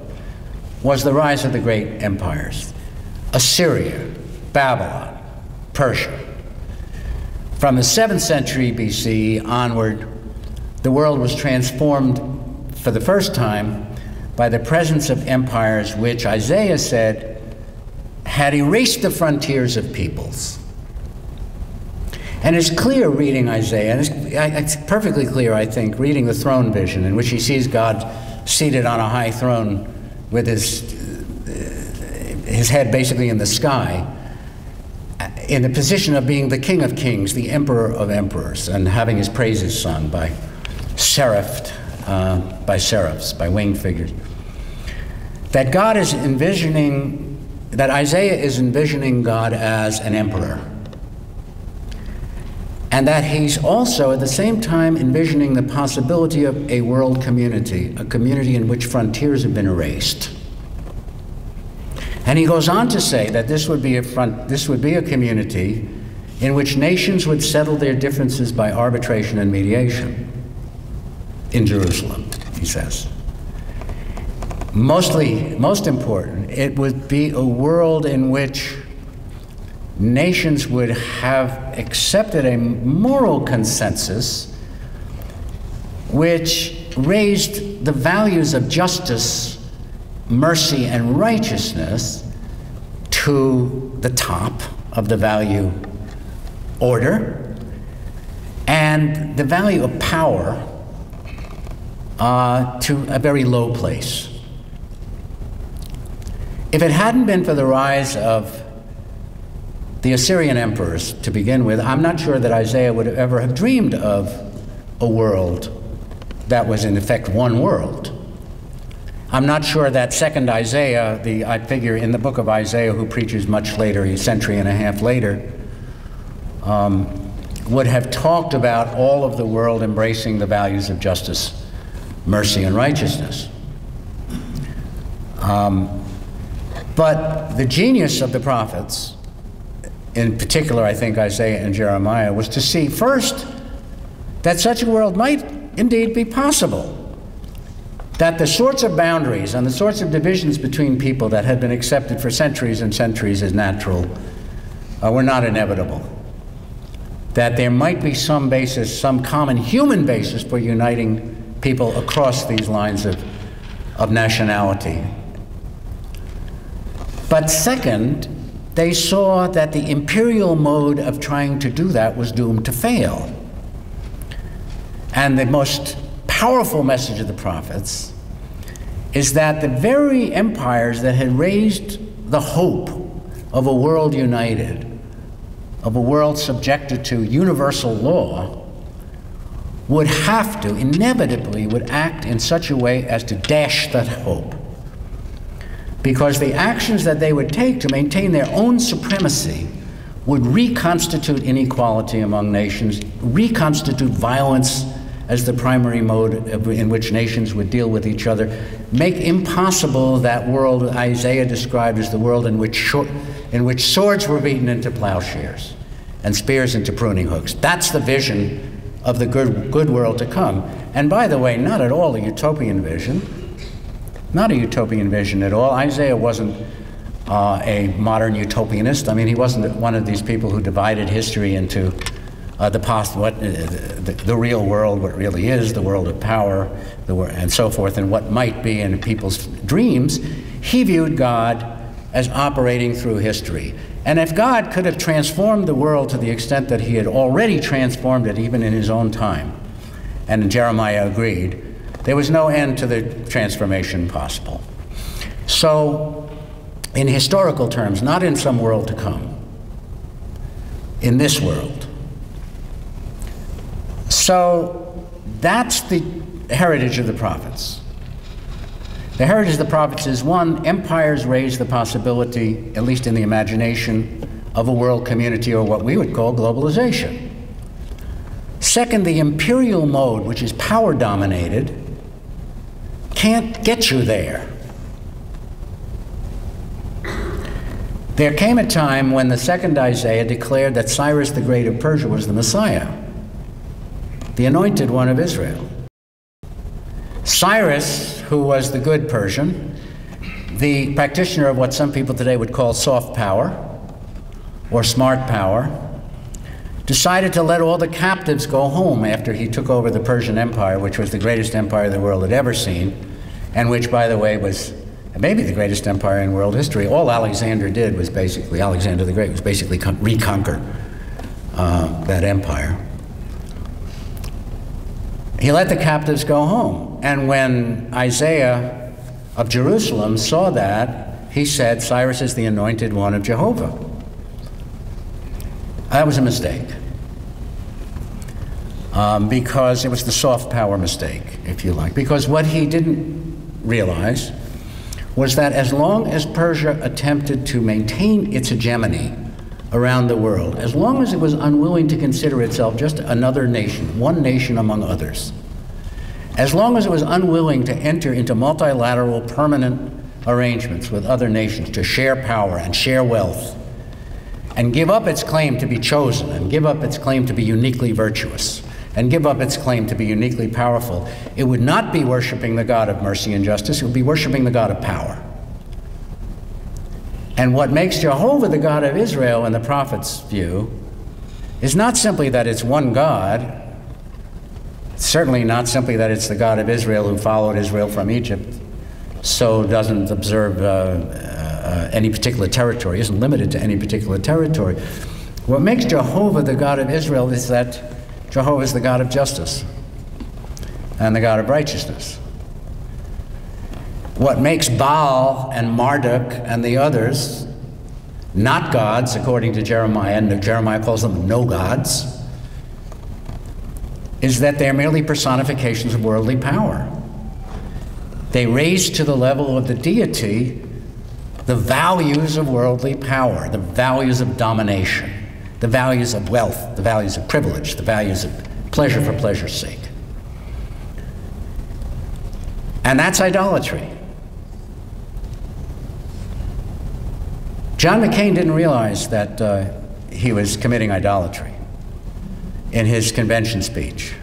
was the rise of the great empires. Assyria, Babylon, Persia. From the 7th century BC onward, the world was transformed for the first time by the presence of empires which Isaiah said had erased the frontiers of peoples. And it's clear reading Isaiah, and it's perfectly clear, I think, reading the throne vision in which he sees God seated on a high throne with his head basically in the sky, in the position of being the King of Kings, the Emperor of Emperors, and having his praises sung by seraphs, by winged figures. That God is envisioning, that Isaiah is envisioning God as an emperor. And that he's also, at the same time, envisioning the possibility of a world community, a community in which frontiers have been erased. And he goes on to say that this would be a community in which nations would settle their differences by arbitration and mediation. In Jerusalem, he says. Most important, it would be a world in which nations would have accepted a moral consensus which raised the values of justice, mercy, and righteousness to the top of the value order, and the value of power to a very low place. If it hadn't been for the rise of the Assyrian emperors to begin with, I'm not sure that Isaiah would ever have dreamed of a world that was in effect one world. I'm not sure that Second Isaiah, I figure in the book of Isaiah, who preaches much later, a century and a half later, would have talked about all of the world embracing the values of justice, mercy, and righteousness. But the genius of the prophets, in particular, I think Isaiah and Jeremiah, was to see first that such a world might indeed be possible. that the sorts of boundaries and the sorts of divisions between people that had been accepted for centuries and centuries as natural were not inevitable. That there might be some basis, some common human basis for uniting people across these lines of nationality. But second, they saw that the imperial mode of trying to do that was doomed to fail. And the most powerful message of the prophets is that the very empires that had raised the hope of a world united, of a world subjected to universal law, would have to, inevitably, would act in such a way as to dash that hope. Because the actions that they would take to maintain their own supremacy would reconstitute inequality among nations, reconstitute violence as the primary mode in which nations would deal with each other, make impossible that world Isaiah described as the world in which swords were beaten into plowshares and spears into pruning hooks. That's the vision of the good world to come. And by the way, not at all a utopian vision. Not a utopian vision at all. Isaiah wasn't a modern utopianist. I mean, he wasn't one of these people who divided history into the real world, what really is, the world of power, and so forth, and what might be in people's dreams. He viewed God as operating through history. And if God could have transformed the world to the extent that he had already transformed it even in his own time, and Jeremiah agreed, there was no end to the transformation possible. So, in historical terms, not in some world to come, in this world. So, that's the heritage of the prophets. The heritage of the prophets is, one, empires raise the possibility, at least in the imagination, of a world community, or what we would call globalization. Second, the imperial mode, which is power-dominated, can't get you there. There came a time when the second Isaiah declared that Cyrus the Great of Persia was the Messiah, the anointed one of Israel. Cyrus, who was the good Persian, the practitioner of what some people today would call soft power or smart power, decided to let all the captives go home after he took over the Persian Empire, which was the greatest empire the world had ever seen, and which, by the way, was maybe the greatest empire in world history. All Alexander did was basically, Alexander the Great was basically reconquer that empire. He let the captives go home. And when Isaiah of Jerusalem saw that, he said, Cyrus is the anointed one of Jehovah. That was a mistake. Because it was the soft power mistake, if you like. Because what he didn't realize was that as long as Persia attempted to maintain its hegemony around the world, as long as it was unwilling to consider itself just another nation, one nation among others, as long as it was unwilling to enter into multilateral permanent arrangements with other nations to share power and share wealth, and give up its claim to be chosen, and give up its claim to be uniquely virtuous, and give up its claim to be uniquely powerful, it would not be worshiping the God of mercy and justice, it would be worshiping the God of power. And what makes Jehovah the God of Israel in the prophet's view is not simply that it's one God, certainly not simply that it's the God of Israel who followed Israel from Egypt, so doesn't observe any particular territory, isn't limited to any particular territory. What makes Jehovah the God of Israel is that Jehovah is the God of justice and the God of righteousness. What makes Baal and Marduk and the others not gods, according to Jeremiah, and Jeremiah calls them no gods, is that they're merely personifications of worldly power. They raise to the level of the deity the values of worldly power, the values of domination, the values of wealth, the values of privilege, the values of pleasure for pleasure's sake. And that's idolatry. John McCain didn't realize that he was committing idolatry in his convention speech.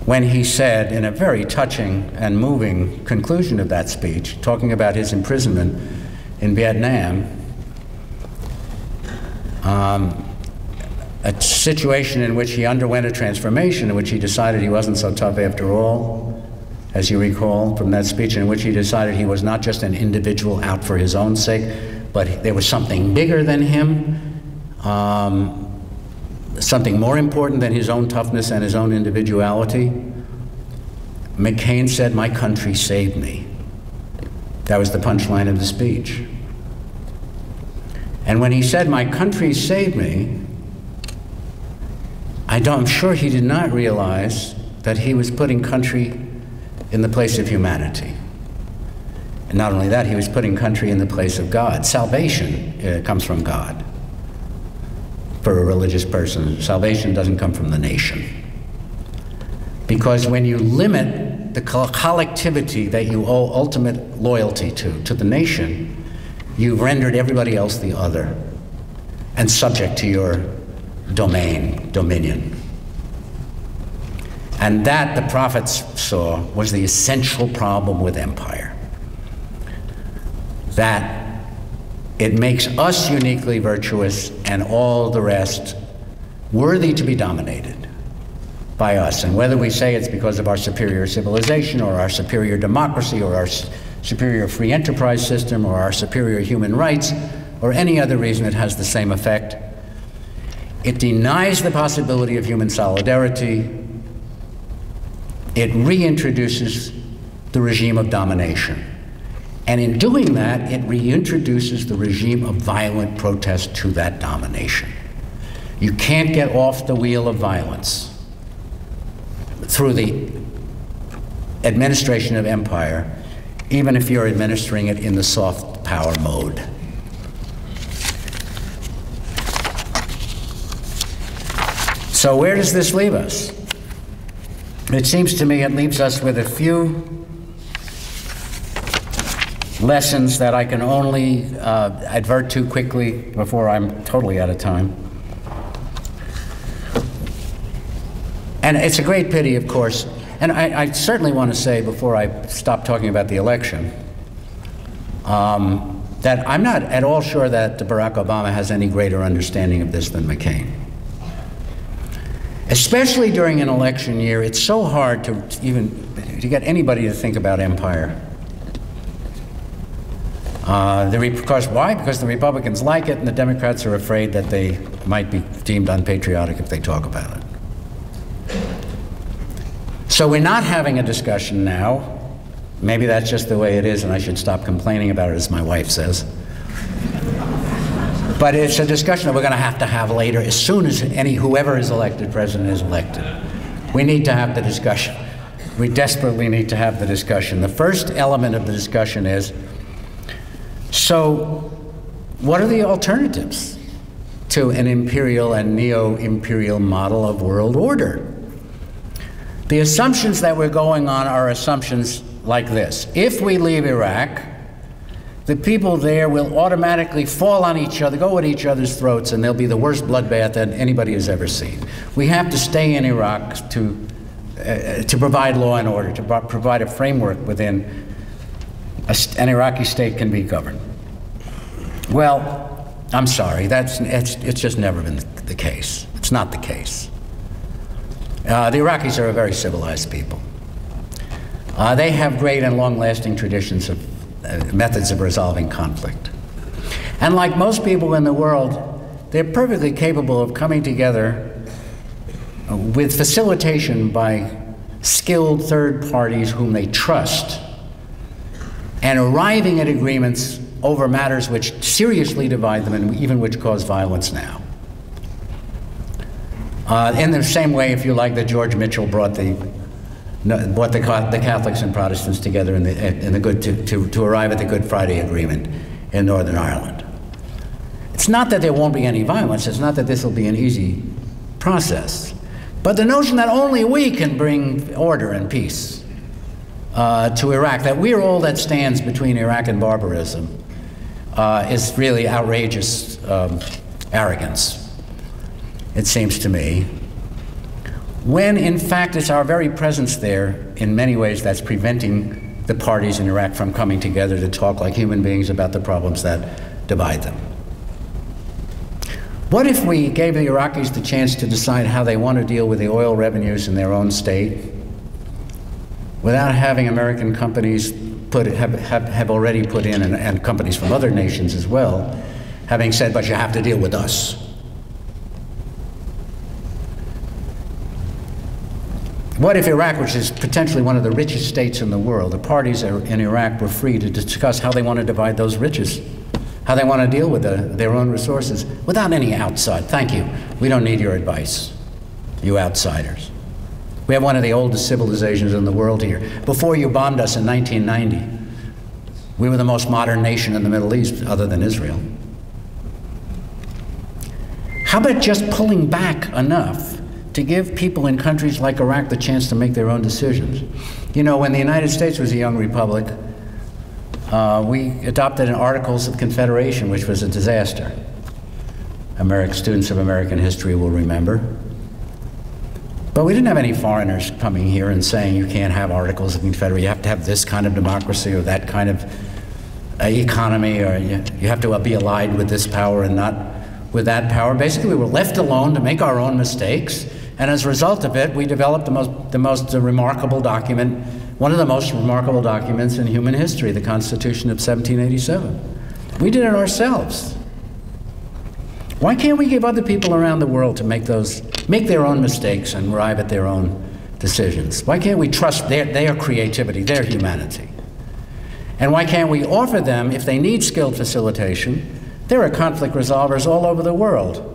when he said, in a very touching and moving conclusion of that speech, talking about his imprisonment in Vietnam, a situation in which he underwent a transformation, in which he decided he wasn't so tough after all, as you recall from that speech, in which he decided he was not just an individual out for his own sake, but there was something bigger than him, something more important than his own toughness and his own individuality. McCain said, "My country saved me." That was the punchline of the speech. And when he said, "My country saved me," I'm sure he did not realize that he was putting country in the place of humanity. And not only that, he was putting country in the place of God. Salvation comes from God. For a religious person, salvation doesn't come from the nation. Because when you limit the collectivity that you owe ultimate loyalty to the nation, you've rendered everybody else the other and subject to your dominion. And that, the prophets saw, was the essential problem with empire. That it makes us uniquely virtuous and all the rest worthy to be dominated by us. And whether we say it's because of our superior civilization or our superior democracy or our superior free enterprise system or our superior human rights or any other reason, it has the same effect. It denies the possibility of human solidarity. It reintroduces the regime of domination. And in doing that, it reintroduces the regime of violent protest to that domination. You can't get off the wheel of violence through the administration of empire, even if you're administering it in the soft power mode. So where does this leave us? It seems to me it leaves us with a few lessons that I can only advert to quickly before I'm totally out of time. And it's a great pity, of course, and I certainly want to say before I stop talking about the election, that I'm not at all sure that Barack Obama has any greater understanding of this than McCain. Especially during an election year, it's so hard to get anybody to think about empire. Because why? Because the Republicans like it and the Democrats are afraid that they might be deemed unpatriotic if they talk about it. So we're not having a discussion now. Maybe that's just the way it is and I should stop complaining about it, as my wife says. But it's a discussion that we're going to have later as soon as whoever is elected president is elected. We need to have the discussion. We desperately need to have the discussion. The first element of the discussion is, so what are the alternatives to an imperial and neo-imperial model of world order? The assumptions that we're going on are assumptions like this. If we leave Iraq, the people there will automatically fall on each other, go at each other's throats, and there'll be the worst bloodbath that anybody has ever seen. We have to stay in Iraq to provide law and order, to provide a framework within an Iraqi state can be governed. Well, I'm sorry, it's just never been the case. It's not the case. The Iraqis are a very civilized people. They have great and long-lasting traditions of methods of resolving conflict. And like most people in the world, they're perfectly capable of coming together with facilitation by skilled third parties whom they trust and arriving at agreements over matters which seriously divide them and even which cause violence now. In the same way, if you like, that George Mitchell brought the Catholics and Protestants together to arrive at the Good Friday Agreement in Northern Ireland. It's not that there won't be any violence, it's not that this will be an easy process, but the notion that only we can bring order and peace to Iraq, that we're all that stands between Iraq and barbarism, is really outrageous arrogance, it seems to me. when in fact it's our very presence there in many ways that's preventing the parties in Iraq from coming together to talk like human beings about the problems that divide them. What if we gave the Iraqis the chance to decide how they want to deal with the oil revenues in their own state without having American companies have already put in, and companies from other nations as well, having said, but you have to deal with us. What if Iraq, which is potentially one of the richest states in the world, the parties in Iraq were free to discuss how they want to divide those riches, how they want to deal with their own resources without any outside. Thank you. We don't need your advice, you outsiders. We have one of the oldest civilizations in the world here. Before you bombed us in 1990, we were the most modern nation in the Middle East, other than Israel. How about just pulling back enough to give people in countries like Iraq the chance to make their own decisions? You know, when the United States was a young republic, we adopted an Articles of Confederation, which was a disaster. Students of American history will remember. But we didn't have any foreigners coming here and saying you can't have Articles of Confederation, you have to have this kind of democracy or that kind of economy, or you have to be allied with this power and not with that power. Basically, we were left alone to make our own mistakes, and as a result of it, we developed the most remarkable document, one of the most remarkable documents in human history, the Constitution of 1787. We did it ourselves. Why can't we give other people around the world to make their own mistakes and arrive at their own decisions? Why can't we trust their creativity, their humanity? And why can't we offer them, if they need skilled facilitation, there are conflict resolvers all over the world,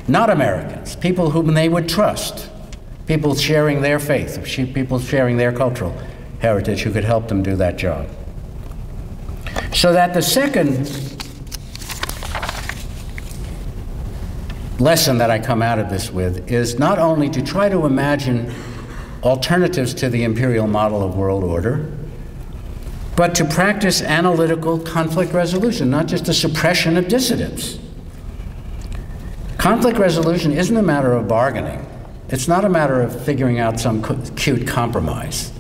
not Americans, people whom they would trust, people sharing their faith, people sharing their cultural heritage who could help them do that job. So that the second lesson that I come out of this with is not only to try to imagine alternatives to the imperial model of world order, but to practice analytical conflict resolution, not just the suppression of dissidents. Conflict resolution isn't a matter of bargaining. It's not a matter of figuring out some cute compromise.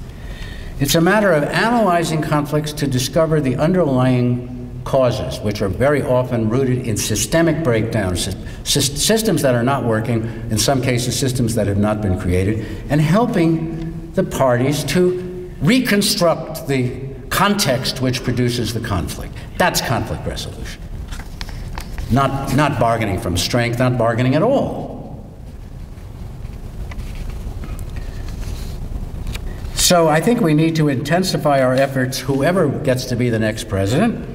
It's a matter of analyzing conflicts to discover the underlying causes, which are very often rooted in systemic breakdowns, systems that are not working, in some cases systems that have not been created, and helping the parties to reconstruct the context which produces the conflict. That's conflict resolution. Not bargaining from strength, not bargaining at all. So I think we need to intensify our efforts, whoever gets to be the next president.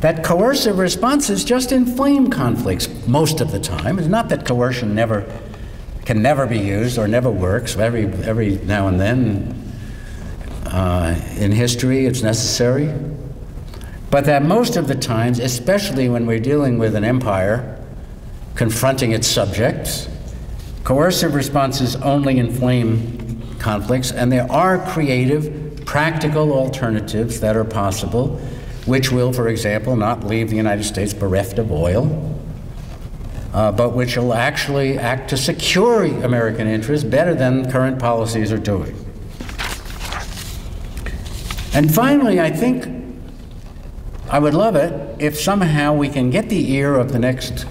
That coercive responses just inflame conflicts most of the time. It's not that coercion can never be used or never works. Every now and then in history it's necessary. But that most of the times, especially when we're dealing with an empire confronting its subjects, coercive responses only inflame conflicts, and there are creative, practical alternatives that are possible, which will, for example, not leave the United States bereft of oil, but which will actually act to secure American interests better than current policies are doing. And finally, I think I would love it if somehow we can get the ear of the next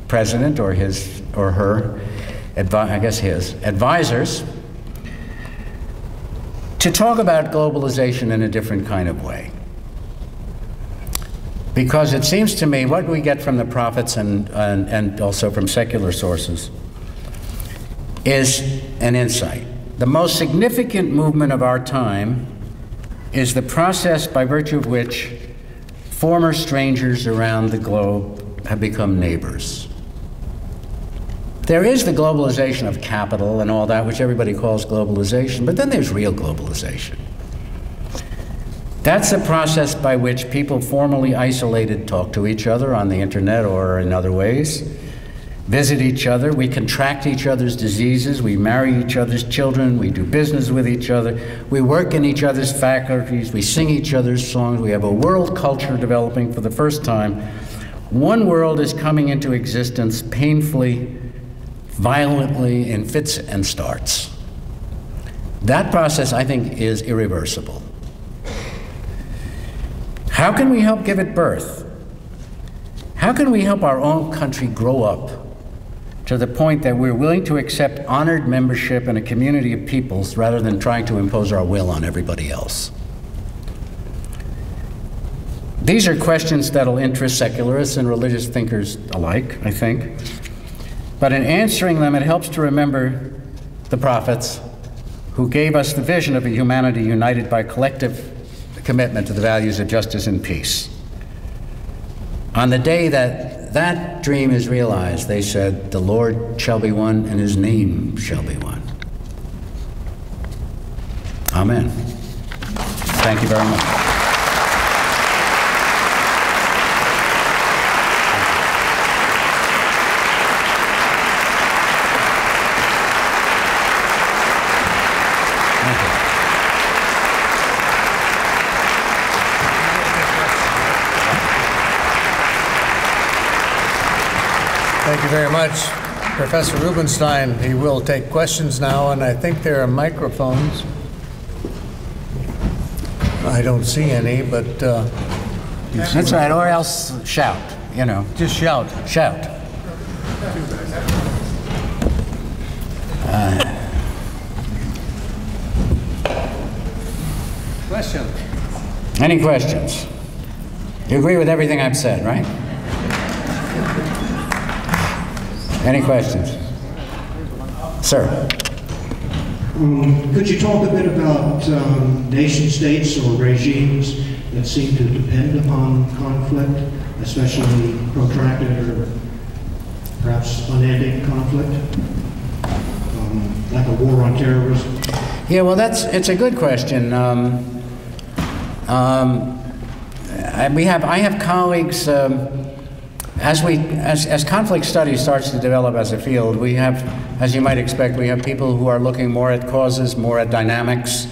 president or his or her, I guess his, advisors to talk about globalization in a different kind of way. Because it seems to me what we get from the prophets and also from secular sources is an insight. The most significant movement of our time is the process by virtue of which former strangers around the globe have become neighbors. There is the globalization of capital and all that, which everybody calls globalization, but then there's real globalization. That's a process by which people formerly isolated talk to each other on the internet or in other ways, visit each other, we contract each other's diseases, we marry each other's children, we do business with each other, we work in each other's faculties, we sing each other's songs, we have a world culture developing for the first time. One world is coming into existence painfully violently in fits and starts. That process, I think, is irreversible. How can we help give it birth? How can we help our own country grow up to the point that we're willing to accept honored membership in a community of peoples rather than trying to impose our will on everybody else? These are questions that'll interest secularists and religious thinkers alike, I think. But in answering them, it helps to remember the prophets who gave us the vision of a humanity united by collective commitment to the values of justice and peace. On the day that that dream is realized, they said, "The Lord shall be one and his name shall be one." Amen. Thank you very much. Thank you very much, Professor Rubenstein. He will take questions now, and I think there are microphones. I don't see any, but... That's right, or else shout, you know. Just shout. Shout. Question. Any questions? You agree with everything I've said, right? Any questions? Sir. Could you talk a bit about nation states or regimes that seem to depend upon conflict, especially protracted or perhaps unending conflict, like a war on terrorism? Yeah, well, it's a good question. I have colleagues. As conflict study starts to develop as a field, we have, as you might expect, we have people who are looking more at causes, more at dynamics,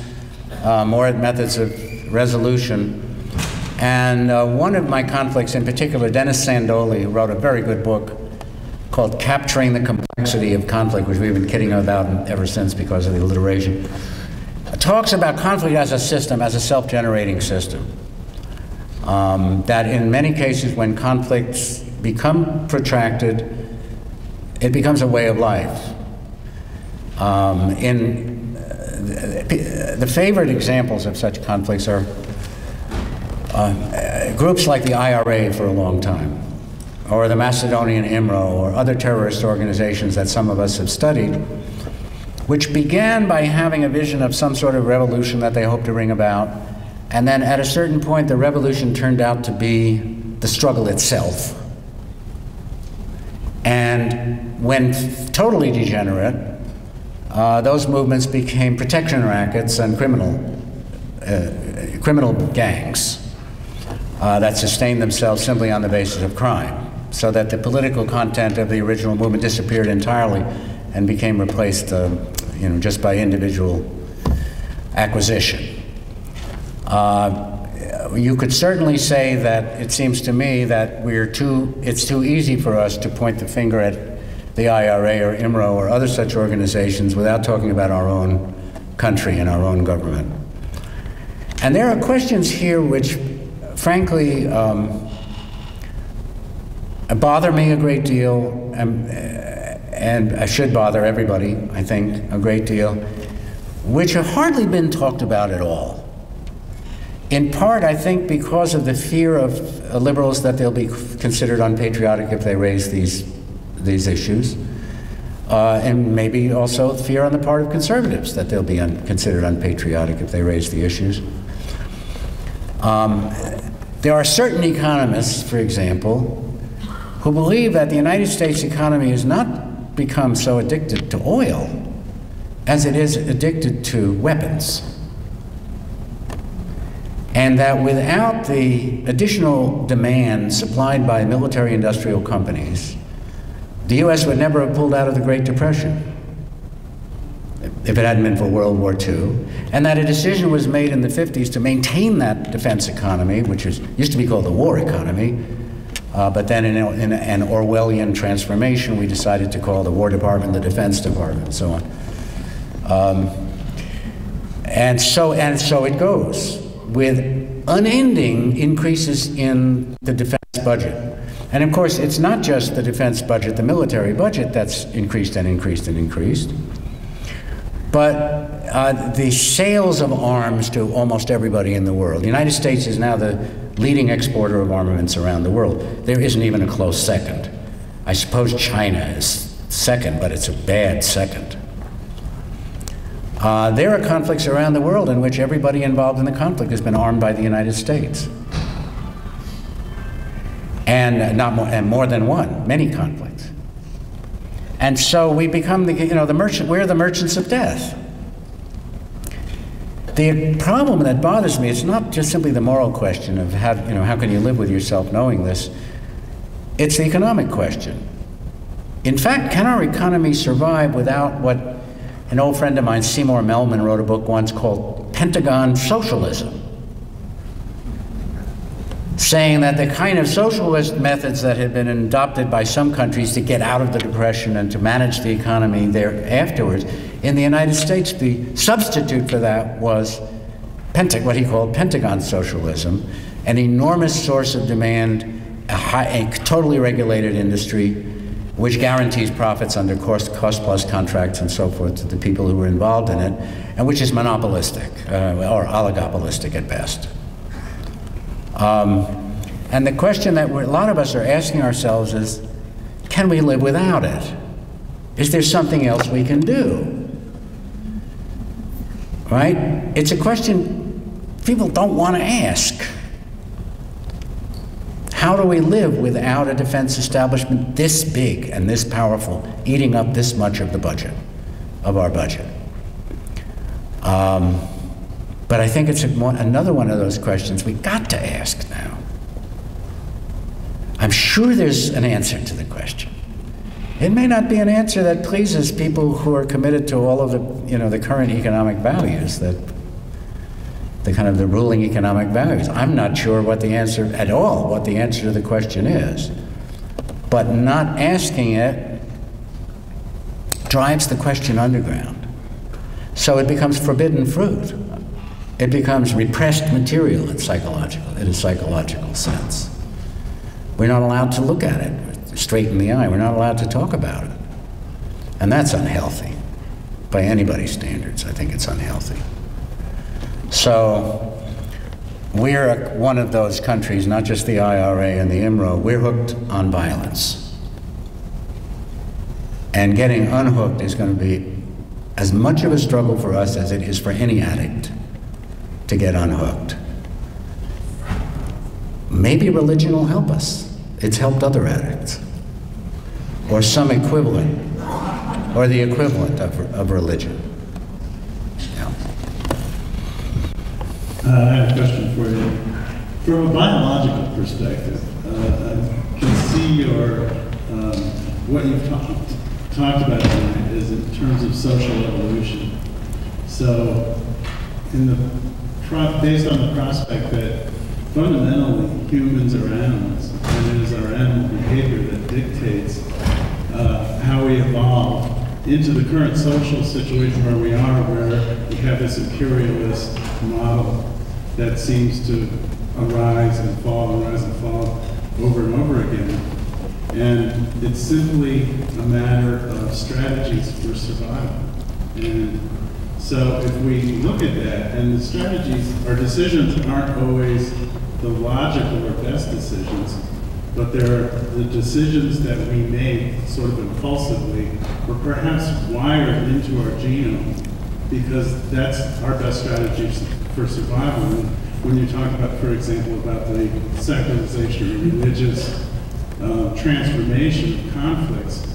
more at methods of resolution. And one of my conflicts in particular, Dennis Sandoli, who wrote a very good book called Capturing the Complexity of Conflict, which we've been kidding about ever since because of the alliteration, talks about conflict as a system, as a self-generating system. That in many cases when conflicts become protracted, it becomes a way of life. The favorite examples of such conflicts are groups like the IRA for a long time, or the Macedonian IMRO, or other terrorist organizations that some of us have studied, which began by having a vision of some sort of revolution that they hoped to bring about, and then at a certain point the revolution turned out to be the struggle itself. And when totally degenerate, those movements became protection rackets and criminal gangs that sustained themselves simply on the basis of crime, so that the political content of the original movement disappeared entirely and became replaced just by individual acquisition. You could certainly say that it seems to me that it's too easy for us to point the finger at the IRA or IMRO or other such organizations without talking about our own country and our own government. And there are questions here which, frankly, bother me a great deal, and should bother everybody, I think, a great deal, which have hardly been talked about at all. In part, I think, because of the fear of liberals that they'll be considered unpatriotic if they raise these issues, and maybe also fear on the part of conservatives that they'll be considered unpatriotic if they raise the issues. There are certain economists, for example, who believe that the United States economy has not become so addicted to oil as it is addicted to weapons. And that without the additional demand supplied by military-industrial companies, the U.S. would never have pulled out of the Great Depression if it hadn't been for World War II, and that a decision was made in the 50s to maintain that defense economy, which used to be called the war economy, But then in an Orwellian transformation, we decided to call the War Department the Defense Department, and so on. And so it goes, with unending increases in the defense budget. And of course, it's not just the defense budget, the military budget that's increased and increased and increased, but the sales of arms to almost everybody in the world. The United States is now the leading exporter of armaments around the world. There isn't even a close second. I suppose China is second, but it's a bad second. There are conflicts around the world in which everybody involved in the conflict has been armed by the United States. And more than one, many conflicts. And so we become we're the merchants of death. The problem that bothers me, it's not just simply the moral question of how can you live with yourself knowing this, it's the economic question. In fact, can our economy survive without what an old friend of mine, Seymour Melman, wrote a book once called Pentagon Socialism, saying that the kind of socialist methods that had been adopted by some countries to get out of the Depression and to manage the economy there afterwards, in the United States, the substitute for that was what he called Pentagon Socialism, an enormous source of demand, a totally regulated industry, which guarantees profits under cost-plus contracts and so forth to the people who were involved in it, and which is monopolistic, or oligopolistic at best. And the question that a lot of us are asking ourselves is, can we live without it? Is there something else we can do? Right? It's a question people don't want to ask. How do we live without a defense establishment this big and this powerful, eating up this much of the budget, of our budget? But I think it's another one of those questions we've got to ask now. I'm sure there's an answer to the question. It may not be an answer that pleases people who are committed to all of the current economic values, the ruling economic values. I'm not sure what the answer to the question is. But not asking it drives the question underground. So it becomes forbidden fruit. It becomes repressed material in a psychological sense. We're not allowed to look at it straight in the eye. We're not allowed to talk about it. And that's unhealthy. By anybody's standards, I think it's unhealthy. So we're one of those countries, not just the IRA and the IMRO, we're hooked on violence. And getting unhooked is going to be as much of a struggle for us as it is for any addict to get unhooked. Maybe religion will help us. It's helped other addicts. Or some equivalent, or the equivalent of religion. Yeah. I have a question for you. From a biological perspective, I can see what you've talked about tonight is in terms of social evolution. So, based on the prospect that fundamentally humans are animals, and it is our animal behavior that dictates how we evolve into the current social situation where we are, where we have this imperialist model that seems to arise and fall over and over again. And it's simply a matter of strategies for survival. And so if we look at that, and the strategies, our decisions aren't always the logical or best decisions, but they're the decisions that we make sort of impulsively, or perhaps wired into our genome, because that's our best strategy for survival. And when you talk about, for example, about the secularization or religious transformation of conflicts,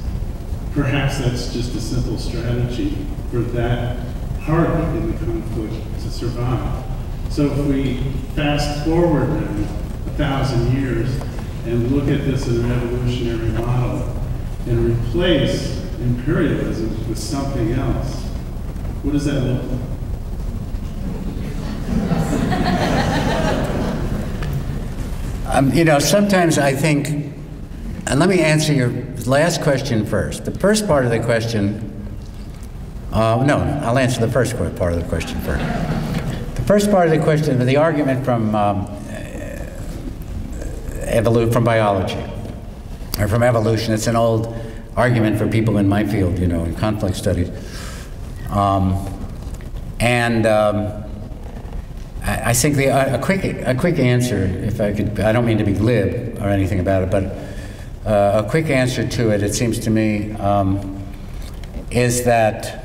perhaps that's just a simple strategy for that party in the conflict to survive. So if we fast forward now 1,000 years and look at this as an evolutionary model and replace imperialism with something else, what does that look like? Sometimes I think And let me answer your last question first. The first part of the question, no, I'll answer the first part of the question first. The first part of the question, the argument from biology, or from evolution. It's an old argument for people in my field, you know, in conflict studies. I think a quick answer, if I could, I don't mean to be glib or anything about it, but a quick answer to it, it seems to me, is that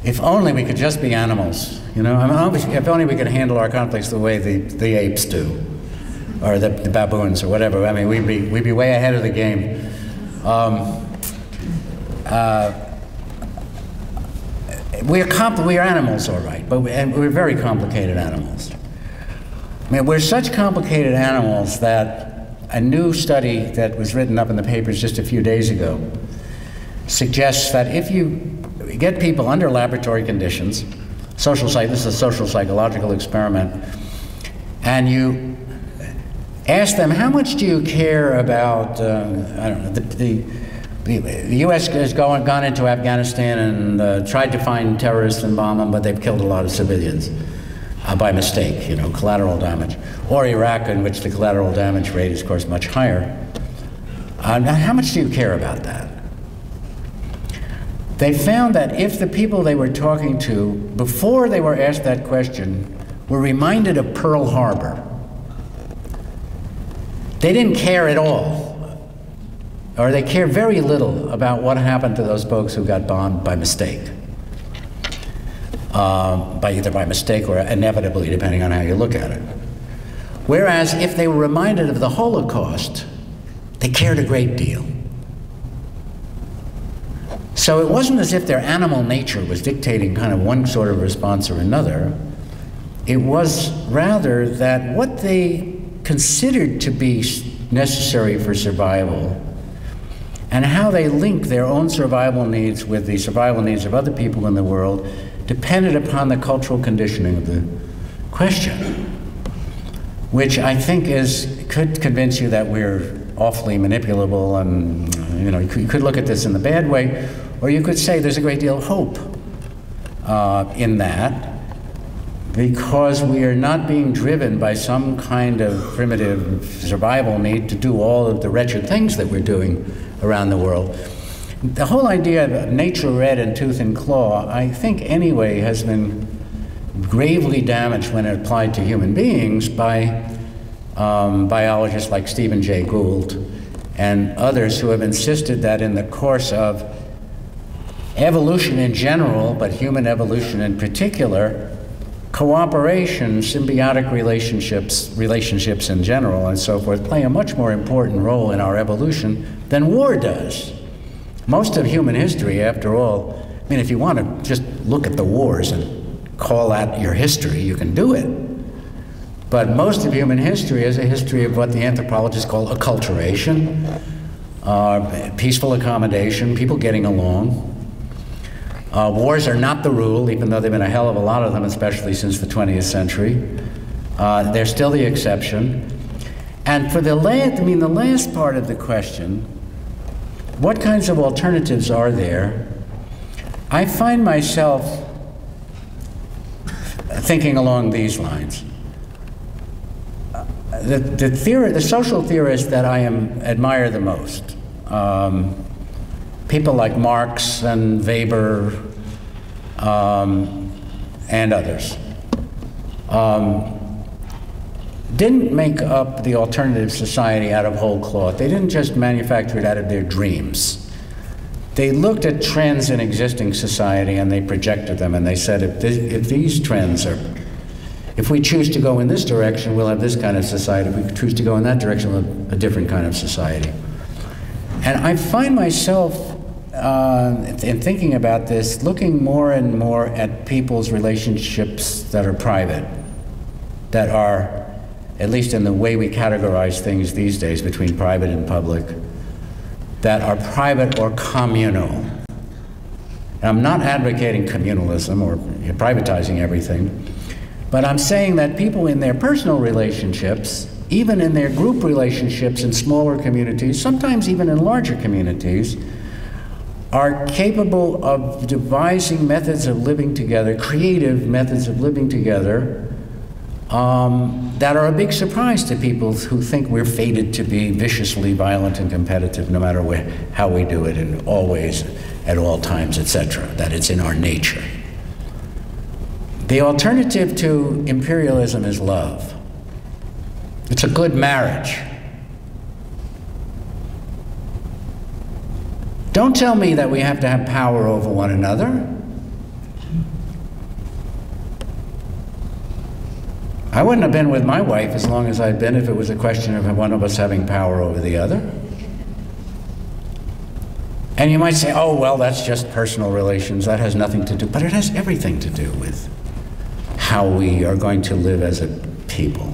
if only we could just be animals, you know, I mean, if only we could handle our conflicts the way the apes do, or the baboons, or whatever. I mean, we'd be way ahead of the game. We are animals, all right, and we're very complicated animals. I mean, we're such complicated animals that a new study that was written up in the papers just a few days ago suggests that if you get people under laboratory conditions, this is a social psychological experiment, and you ask them, how much do you care about, I don't know, the U.S. has gone into Afghanistan and tried to find terrorists and bomb them, but they've killed a lot of civilians by mistake, you know, collateral damage. Or Iraq, in which the collateral damage rate is, of course, much higher. Now, how much do you care about that? They found that if the people they were talking to, before they were asked that question, were reminded of Pearl Harbor, they didn't care at all. Or they care very little about what happened to those folks who got bombed by mistake. Either by mistake or inevitably, depending on how you look at it. Whereas if they were reminded of the Holocaust, they cared a great deal. So it wasn't as if their animal nature was dictating kind of one sort of response or another. It was rather that what they considered to be necessary for survival and how they link their own survival needs with the survival needs of other people in the world depended upon the cultural conditioning of the question, which I think could convince you that we're awfully manipulable, and you know, you could look at this in the bad way, or you could say there's a great deal of hope in that, because we are not being driven by some kind of primitive survival need to do all of the wretched things that we're doing around the world. The whole idea of nature red and tooth and claw, I think anyway, has been gravely damaged when applied to human beings by biologists like Stephen Jay Gould and others who have insisted that in the course of evolution in general, but human evolution in particular, cooperation, symbiotic relationships in general and so forth, play a much more important role in our evolution than war does. Most of human history, after all, I mean, if you want to just look at the wars and call that your history, you can do it. But most of human history is a history of what the anthropologists call acculturation, peaceful accommodation, people getting along. Wars are not the rule, even though there have been a hell of a lot of them, especially since the 20th century. They're still the exception. And for the last part of the question, what kinds of alternatives are there? I find myself thinking along these lines. The social theorists that I admire the most, people like Marx and Weber and others, didn't make up the alternative society out of whole cloth. They didn't just manufacture it out of their dreams. They looked at trends in existing society and they projected them, and they said, if these trends are, if we choose to go in this direction, we'll have this kind of society. If we choose to go in that direction, we'll have a different kind of society. And I find myself, in thinking about this, looking more and more at people's relationships that are private, that are, at least in the way we categorize things these days between private and public, that are private or communal. And I'm not advocating communalism or privatizing everything, but I'm saying that people in their personal relationships even in their group relationships in smaller communities, sometimes even in larger communities, are capable of devising methods of living together, creative methods of living together, that are a big surprise to people who think we're fated to be viciously violent and competitive no matter how we do it, and always, at all times, etc., that it's in our nature. The alternative to imperialism is love. It's a good marriage. Don't tell me that we have to have power over one another. I wouldn't have been with my wife as long as I'd been if it was a question of one of us having power over the other. And you might say, oh, well, that's just personal relations. That has nothing to do, but it has everything to do with how we are going to live as a people.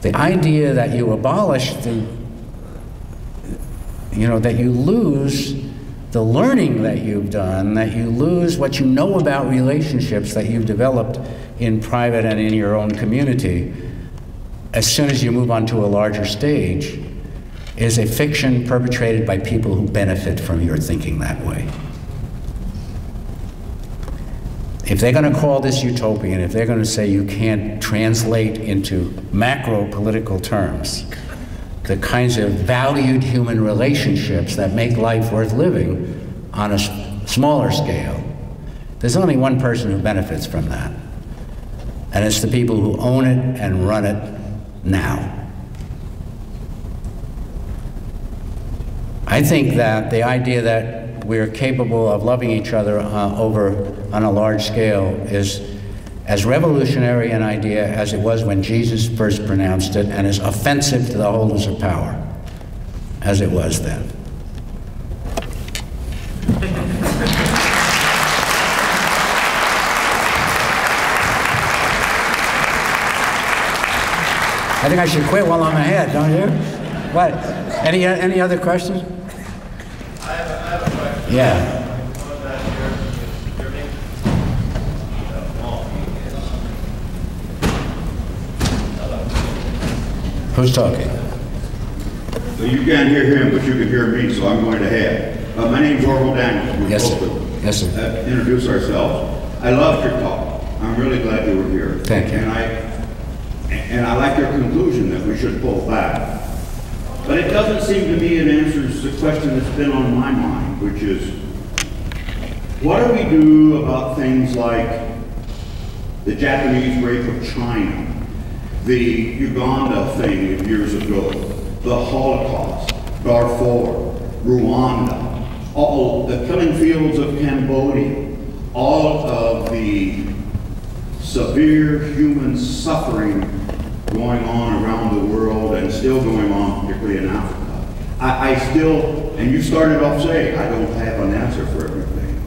The idea that you abolish that you lose the learning that you've done, that you lose what you know about relationships that you've developed in private and in your own community, as soon as you move on to a larger stage, is a fiction perpetrated by people who benefit from your thinking that way. If they're going to call this utopian, if they're going to say you can't translate into macro political terms the kinds of valued human relationships that make life worth living on a smaller scale, there's only one person who benefits from that. And it's the people who own it and run it now. I think that the idea that we're capable of loving each other on a large scale is as revolutionary an idea as it was when Jesus first pronounced it, and as offensive to the holders of power as it was then. I think I should quit while I'm ahead, don't you? What? Any other questions? I have a question. Yeah. Who's talking? So you can't hear him, but you can hear me, so I'm going ahead. My name's Orville Daniels. Yes, sir. Yes, sir. Introduce ourselves. I loved your talk. I'm really glad you were here. Thank you. And I like your conclusion that we should pull back. But it doesn't seem to me it answers the question that's been on my mind, which is, what do we do about things like the Japanese rape of China, the Uganda thing years ago, the Holocaust, Darfur, Rwanda, all the killing fields of Cambodia, all of the severe human suffering going on around the world and still going on, particularly in Africa. I still, and you started off saying, I don't have an answer for everything,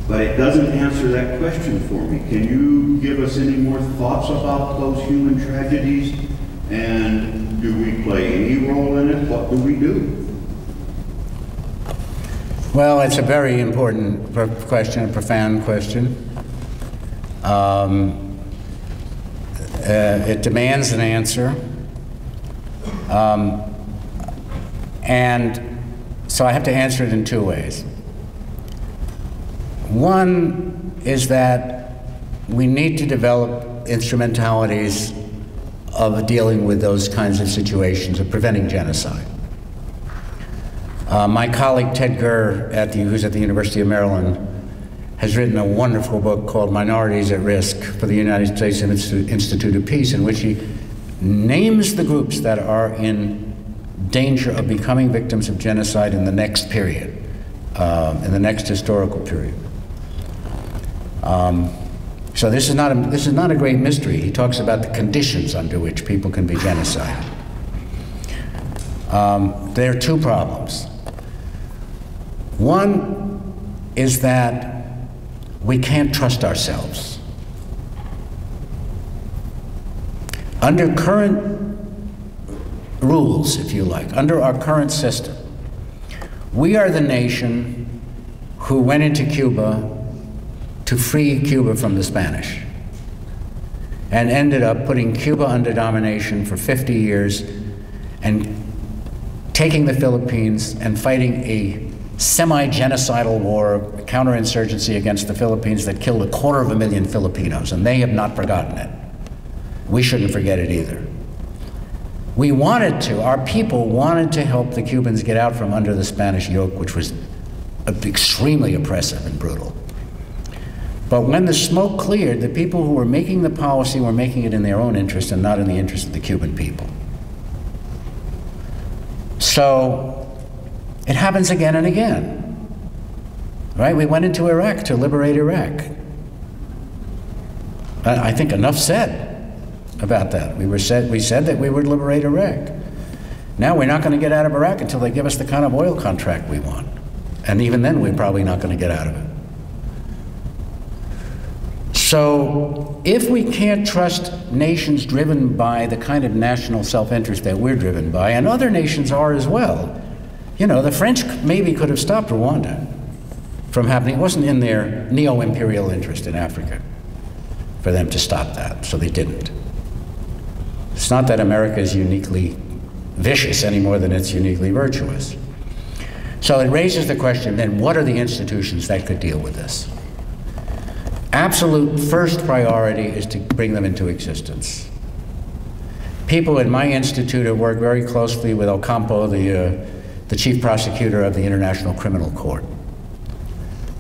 but it doesn't answer that question for me. Can you give us any more thoughts about those human tragedies? And do we play any role in it? What do we do? Well, it's a very important question, a profound question. It demands an answer. And so I have to answer it in two ways. One is that we need to develop instrumentalities of dealing with those kinds of situations, of preventing genocide. My colleague Ted Gurr, who's at the University of Maryland, has written a wonderful book called Minorities at Risk for the United States Institute of Peace, in which he names the groups that are in danger of becoming victims of genocide in the next period, in the next historical period. So this is not a great mystery. He talks about the conditions under which people can be genocided. There are two problems. One is that we can't trust ourselves. Under current rules, if you like, under our current system, we are the nation who went into Cuba to free Cuba from the Spanish. and ended up putting Cuba under domination for 50 years and taking the Philippines and fighting a semi-genocidal war, counterinsurgency against the Philippines that killed 250,000 Filipinos, and they have not forgotten it. We shouldn't forget it either. We wanted to, our people wanted to help the Cubans get out from under the Spanish yoke, which was extremely oppressive and brutal. But when the smoke cleared, the people who were making the policy were making it in their own interest and not in the interest of the Cuban people. So it happens again and again, right? We went into Iraq to liberate Iraq. I think enough said about that. We said that we would liberate Iraq. Now we're not going to get out of Iraq until they give us the kind of oil contract we want. And even then, we're probably not going to get out of it. So if we can't trust nations driven by the kind of national self-interest that we're driven by, and other nations are as well, you know, the French maybe could have stopped Rwanda from happening. It wasn't in their neo-imperial interest in Africa for them to stop that, so they didn't. It's not that America is uniquely vicious any more than it's uniquely virtuous. So it raises the question, then, what are the institutions that could deal with this? Absolute first priority is to bring them into existence. People in my institute have worked very closely with Ocampo, the chief prosecutor of the International Criminal Court,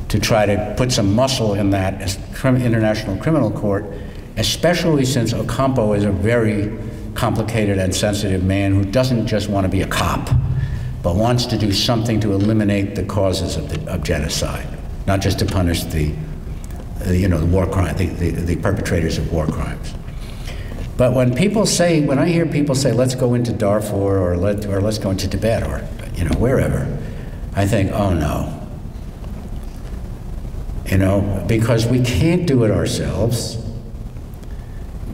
to try to put some muscle in that International Criminal Court, especially since Ocampo is a very complicated and sensitive man who doesn't just want to be a cop, but wants to do something to eliminate the causes of genocide, not just to punish the war crime, the perpetrators of war crimes. But when people say, when I hear people say, let's go into Darfur or let's go into Tibet or wherever, I think, oh no. Because we can't do it ourselves.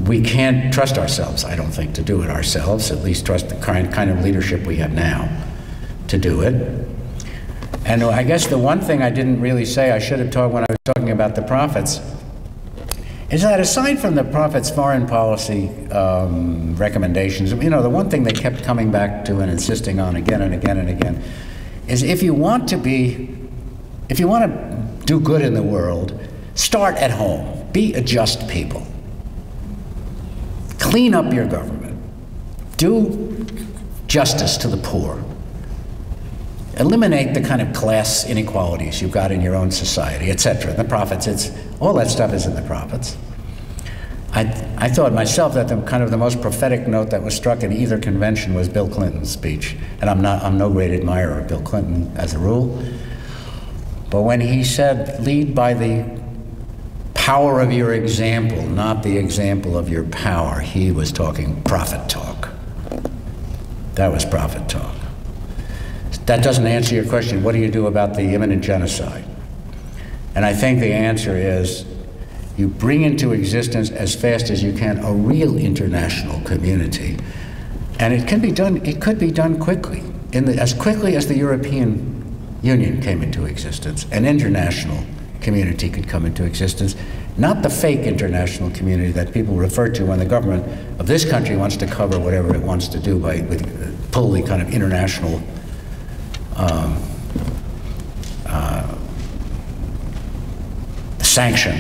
We can't trust ourselves, I don't think, to do it ourselves, at least trust the kind of leadership we have now to do it. And I guess the one thing I didn't really say, I should have talked when I was talking about the prophets, is that aside from the prophets' foreign policy recommendations, the one thing they kept coming back to and insisting on again and again and again is if you want to do good in the world, start at home. Be a just people. Clean up your government. Do justice to the poor. Eliminate the kind of class inequalities you've got in your own society, etc. The prophets, all that stuff is in the prophets. I thought myself that the most prophetic note that was struck in either convention was Bill Clinton's speech, and I'm no great admirer of Bill Clinton as a rule, but when he said, lead by the power of your example, not the example of your power, he was talking prophet talk. That was prophet talk. That doesn't answer your question, what do you do about the imminent genocide? And I think the answer is you bring into existence as fast as you can a real international community. And it could be done quickly. As quickly as the European Union came into existence, an international community could come into existence, not the fake international community that people refer to when the government of this country wants to cover whatever it wants to do with pull the kind of international sanction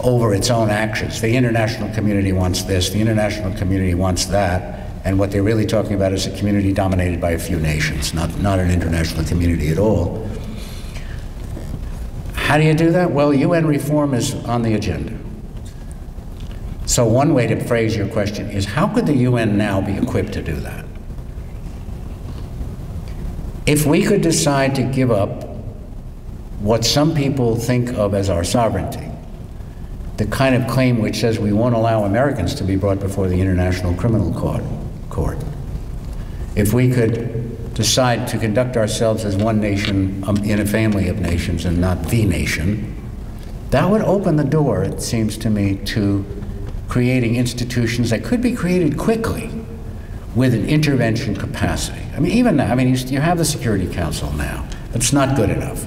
over its own actions. The international community wants this, the international community wants that, and what they're really talking about is a community dominated by a few nations, not an international community at all. How do you do that? Well, UN reform is on the agenda. So one way to phrase your question is, how could the UN now be equipped to do that? If we could decide to give up what some people think of as our sovereignty, the kind of claim which says we won't allow Americans to be brought before the International Criminal Court, if we could decide to conduct ourselves as one nation in a family of nations and not the nation, that would open the door, it seems to me, to creating institutions that could be created quickly with an intervention capacity. I mean, even now, you have the Security Council now. It's not good enough.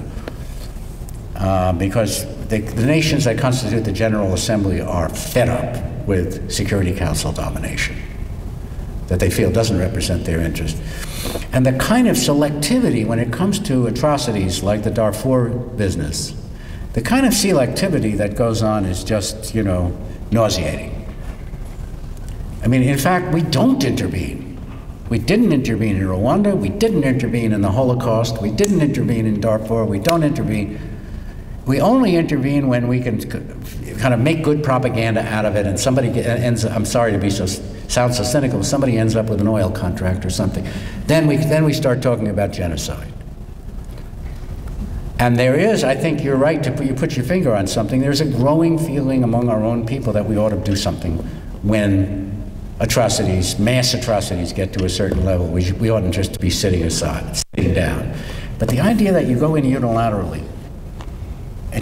because the nations that constitute the General Assembly are fed up with Security Council domination that they feel doesn't represent their interest. And the kind of selectivity when it comes to atrocities like the Darfur business, the kind of selectivity that goes on is just, you know, nauseating. I mean, in fact, we don't intervene. We didn't intervene in Rwanda, we didn't intervene in the Holocaust, we didn't intervene in Darfur, we don't intervene. We only intervene when we can kind of make good propaganda out of it, and somebody ends up, I'm sorry to sound so cynical, somebody ends up with an oil contract or something. Then we start talking about genocide. And there is, I think you're right to put your finger on something, there's a growing feeling among our own people that we ought to do something when atrocities, mass atrocities get to a certain level. We oughtn't just to be sitting aside, sitting down. But the idea that you go in unilaterally,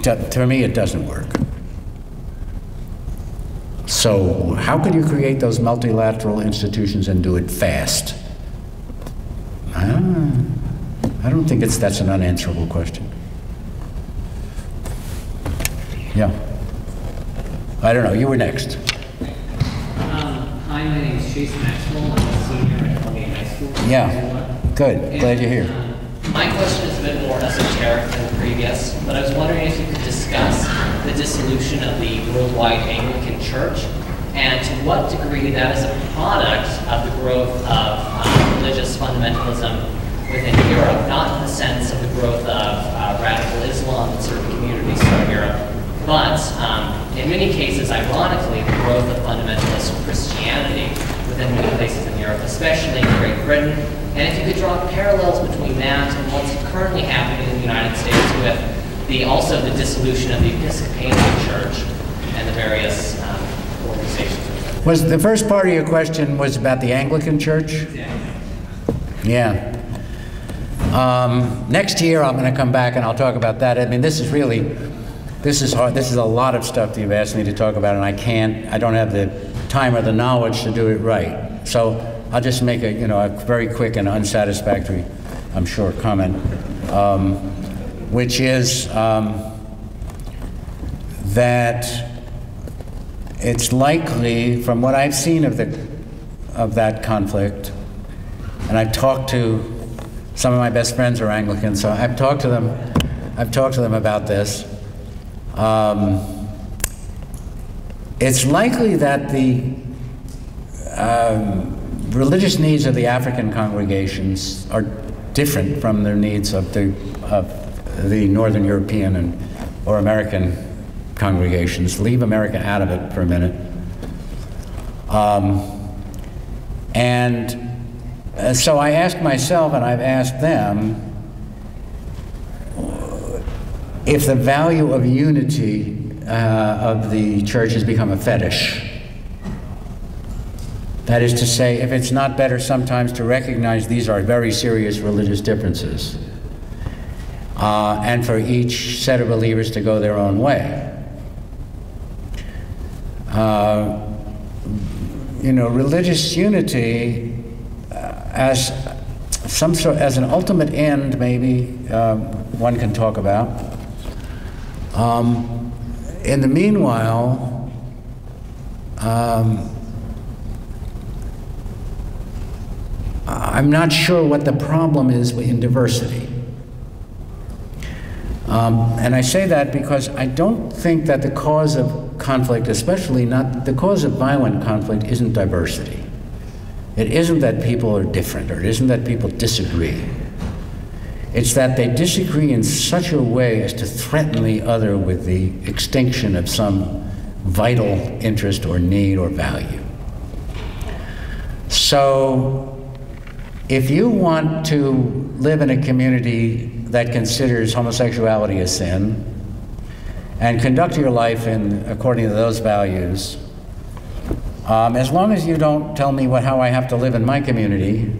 to me, it doesn't work. So how could you create those multilateral institutions and do it fast? I don't think that's an unanswerable question. Yeah. I don't know, you were next. Hi, my name is Chase Maxwell. I'm a senior at Columbia High School. Yeah, good, glad you're here. My question is a bit more esoteric than the previous, but I was wondering if you could discuss the dissolution of the worldwide Anglican Church, and to what degree that is a product of the growth of religious fundamentalism within Europe, not in the sense of the growth of radical Islam in certain communities throughout Europe, but in many cases, ironically, the growth of fundamentalist Christianity within many places in Europe, especially in Great Britain. And if you could draw parallels between that and what's currently happening in the United States with also the dissolution of the Episcopalian Church and the various organizations. Was the first part of your question was about the Anglican Church? Yeah. Next year I'm going to come back and I'll talk about that. I mean, this is hard. This is a lot of stuff that you've asked me to talk about, and I don't have the time or the knowledge to do it right. So I'll just make a very quick and unsatisfactory, I'm sure, comment, which is that it's likely, from what I've seen of that conflict, and I've talked to some of my best friends are Anglican, so I've talked to them about this. It's likely that the religious needs of the African congregations are different from their needs of the Northern European or American congregations. Leave America out of it for a minute. So I asked myself, and I've asked them, if the value of unity of the church has become a fetish. That is to say, if it's not better sometimes to recognize these are very serious religious differences, and for each set of believers to go their own way. Religious unity as an ultimate end, maybe one can talk about. In the meanwhile, I'm not sure what the problem is in diversity. And I say that because I don't think that the cause of conflict, especially not the cause of violent conflict, isn't diversity. It isn't that people are different, or it isn't that people disagree. It's that they disagree in such a way as to threaten the other with the extinction of some vital interest or need or value. So, if you want to live in a community that considers homosexuality a sin and conduct your life according to those values, as long as you don't tell me how I have to live in my community,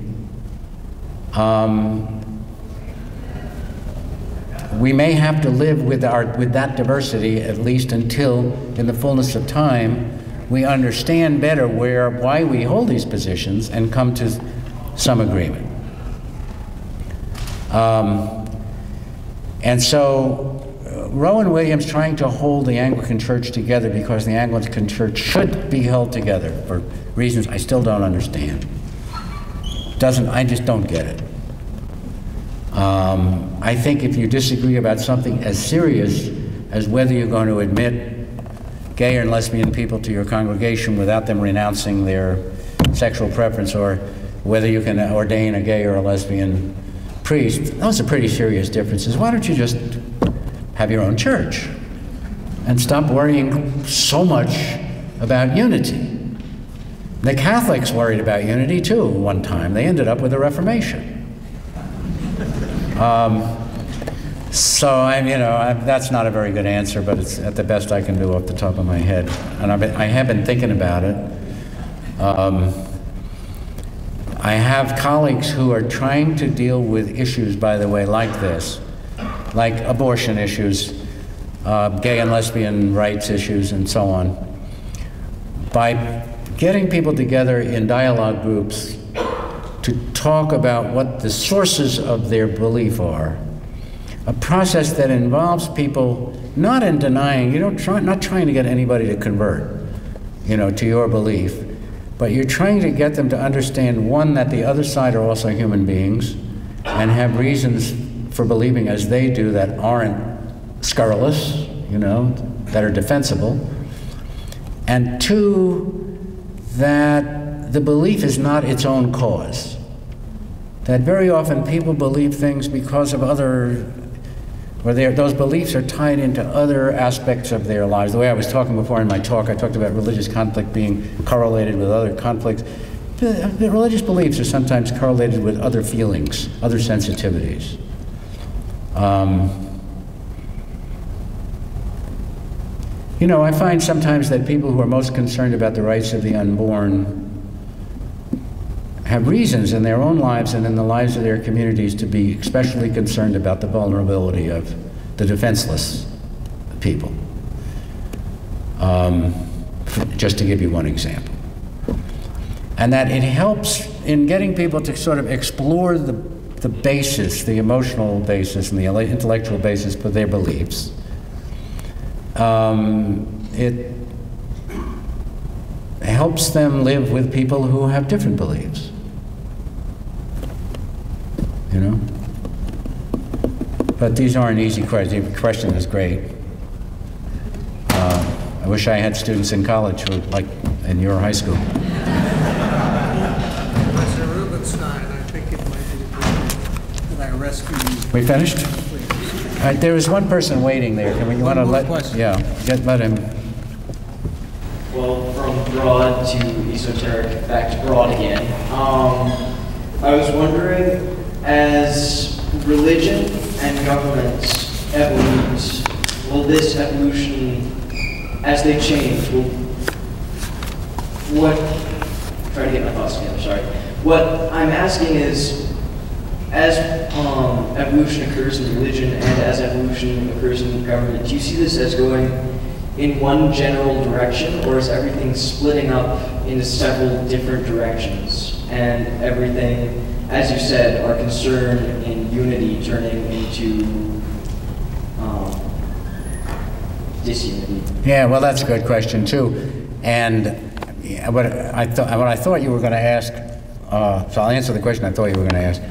we may have to live with that diversity at least until, in the fullness of time, we understand better why we hold these positions and come to some agreement. And so Rowan Williams trying to hold the Anglican Church together because the Anglican Church should be held together for reasons I still don't understand. I just don't get it. I think if you disagree about something as serious as whether you're going to admit gay and lesbian people to your congregation without them renouncing their sexual preference, or whether you can ordain a gay or a lesbian priest, those are pretty serious differences. Why don't you just have your own church and stop worrying so much about unity? The Catholics worried about unity too one time. They ended up with a Reformation. That's not a very good answer, but it's at the best I can do off the top of my head. And I have been thinking about it. I have colleagues who are trying to deal with issues, by the way, like this, like abortion issues, gay and lesbian rights issues, and so on, by getting people together in dialogue groups to talk about what the sources of their belief are. A process that involves people not in denying, not trying to get anybody to convert, to your belief, but you're trying to get them to understand, one, that the other side are also human beings and have reasons for believing as they do that aren't scurrilous, that are defensible. And two, that the belief is not its own cause. That very often people believe things because of those beliefs are tied into other aspects of their lives. The way I was talking before in my talk, I talked about religious conflict being correlated with other conflicts. The religious beliefs are sometimes correlated with other feelings, other sensitivities. I find sometimes that people who are most concerned about the rights of the unborn have reasons in their own lives and in the lives of their communities to be especially concerned about the vulnerability of the defenseless people. Just to give you one example. And that it helps in getting people to sort of explore the basis, the emotional basis and the intellectual basis for their beliefs. It helps them live with people who have different beliefs. But these aren't easy questions. The question is great. I wish I had students in college who, like in your high school. Professor Rubenstein, I think it might be good that I rescue you. We finished? All right, there is one person waiting there. Can we want to let? Question. Yeah, let him. Well, from broad to esoteric, back to broad again. I was wondering, as religion and governments evolve, will this evolution, as they change, try to get my thoughts together, sorry. What I'm asking is, as evolution occurs in religion and as evolution occurs in government, do you see this as going in one general direction, or is everything splitting up into several different directions? And everything, as you said, our concern in unity turning into disunity? Yeah, well, that's a good question too. And what I thought you were going to ask, so I'll answer the question I thought you were going to ask,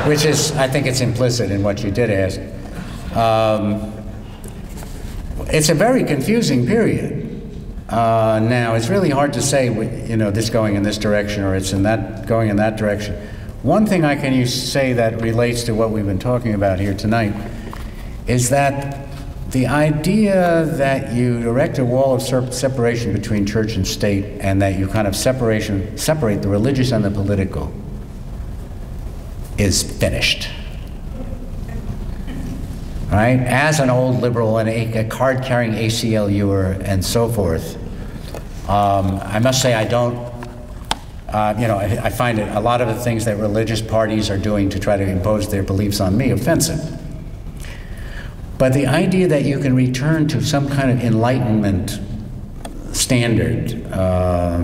which is, I think it's implicit in what you did ask. It's a very confusing period. Now, it's really hard to say, this going in this direction or it's going in that direction. One thing I can say that relates to what we've been talking about here tonight is that the idea that you erect a wall of separation between church and state and that you kind of separate the religious and the political is finished. Right? As an old liberal and a card-carrying ACLUer and so forth, I must say I don't, I find a lot of the things that religious parties are doing to try to impose their beliefs on me offensive. But the idea that you can return to some kind of Enlightenment standard,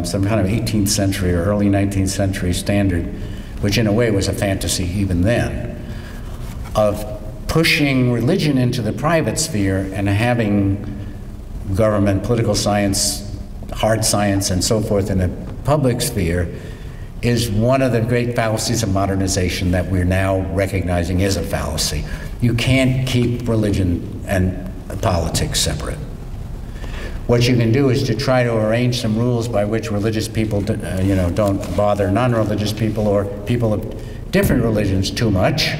some kind of 18th century or early 19th century standard, which in a way was a fantasy even then, of pushing religion into the private sphere and having government, political science, hard science, and so forth in the public sphere is one of the great fallacies of modernization that we're now recognizing is a fallacy. You can't keep religion and politics separate. What you can do is to try to arrange some rules by which religious people, don't bother non-religious people or people of different religions too much.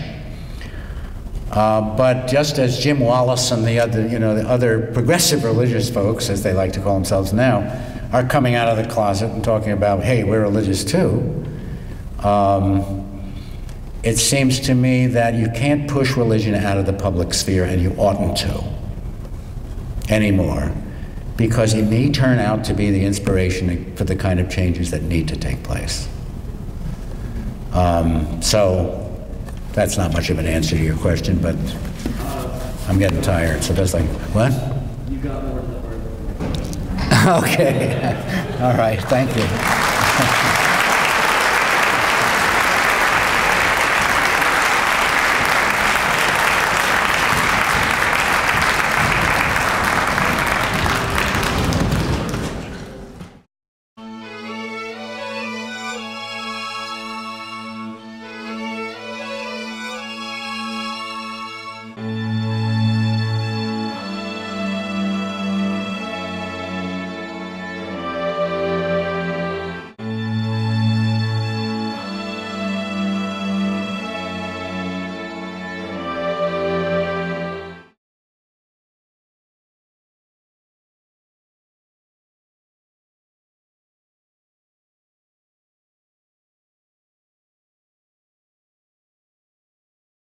But just as Jim Wallace and the other progressive religious folks, as they like to call themselves now, are coming out of the closet and talking about, hey, we're religious too. It seems to me that you can't push religion out of the public sphere, and you oughtn't to anymore, because it may turn out to be the inspiration for the kind of changes that need to take place. So that's not much of an answer to your question, but I'm getting tired, so that's like, what? You got more than the word. Okay. All right, thank you.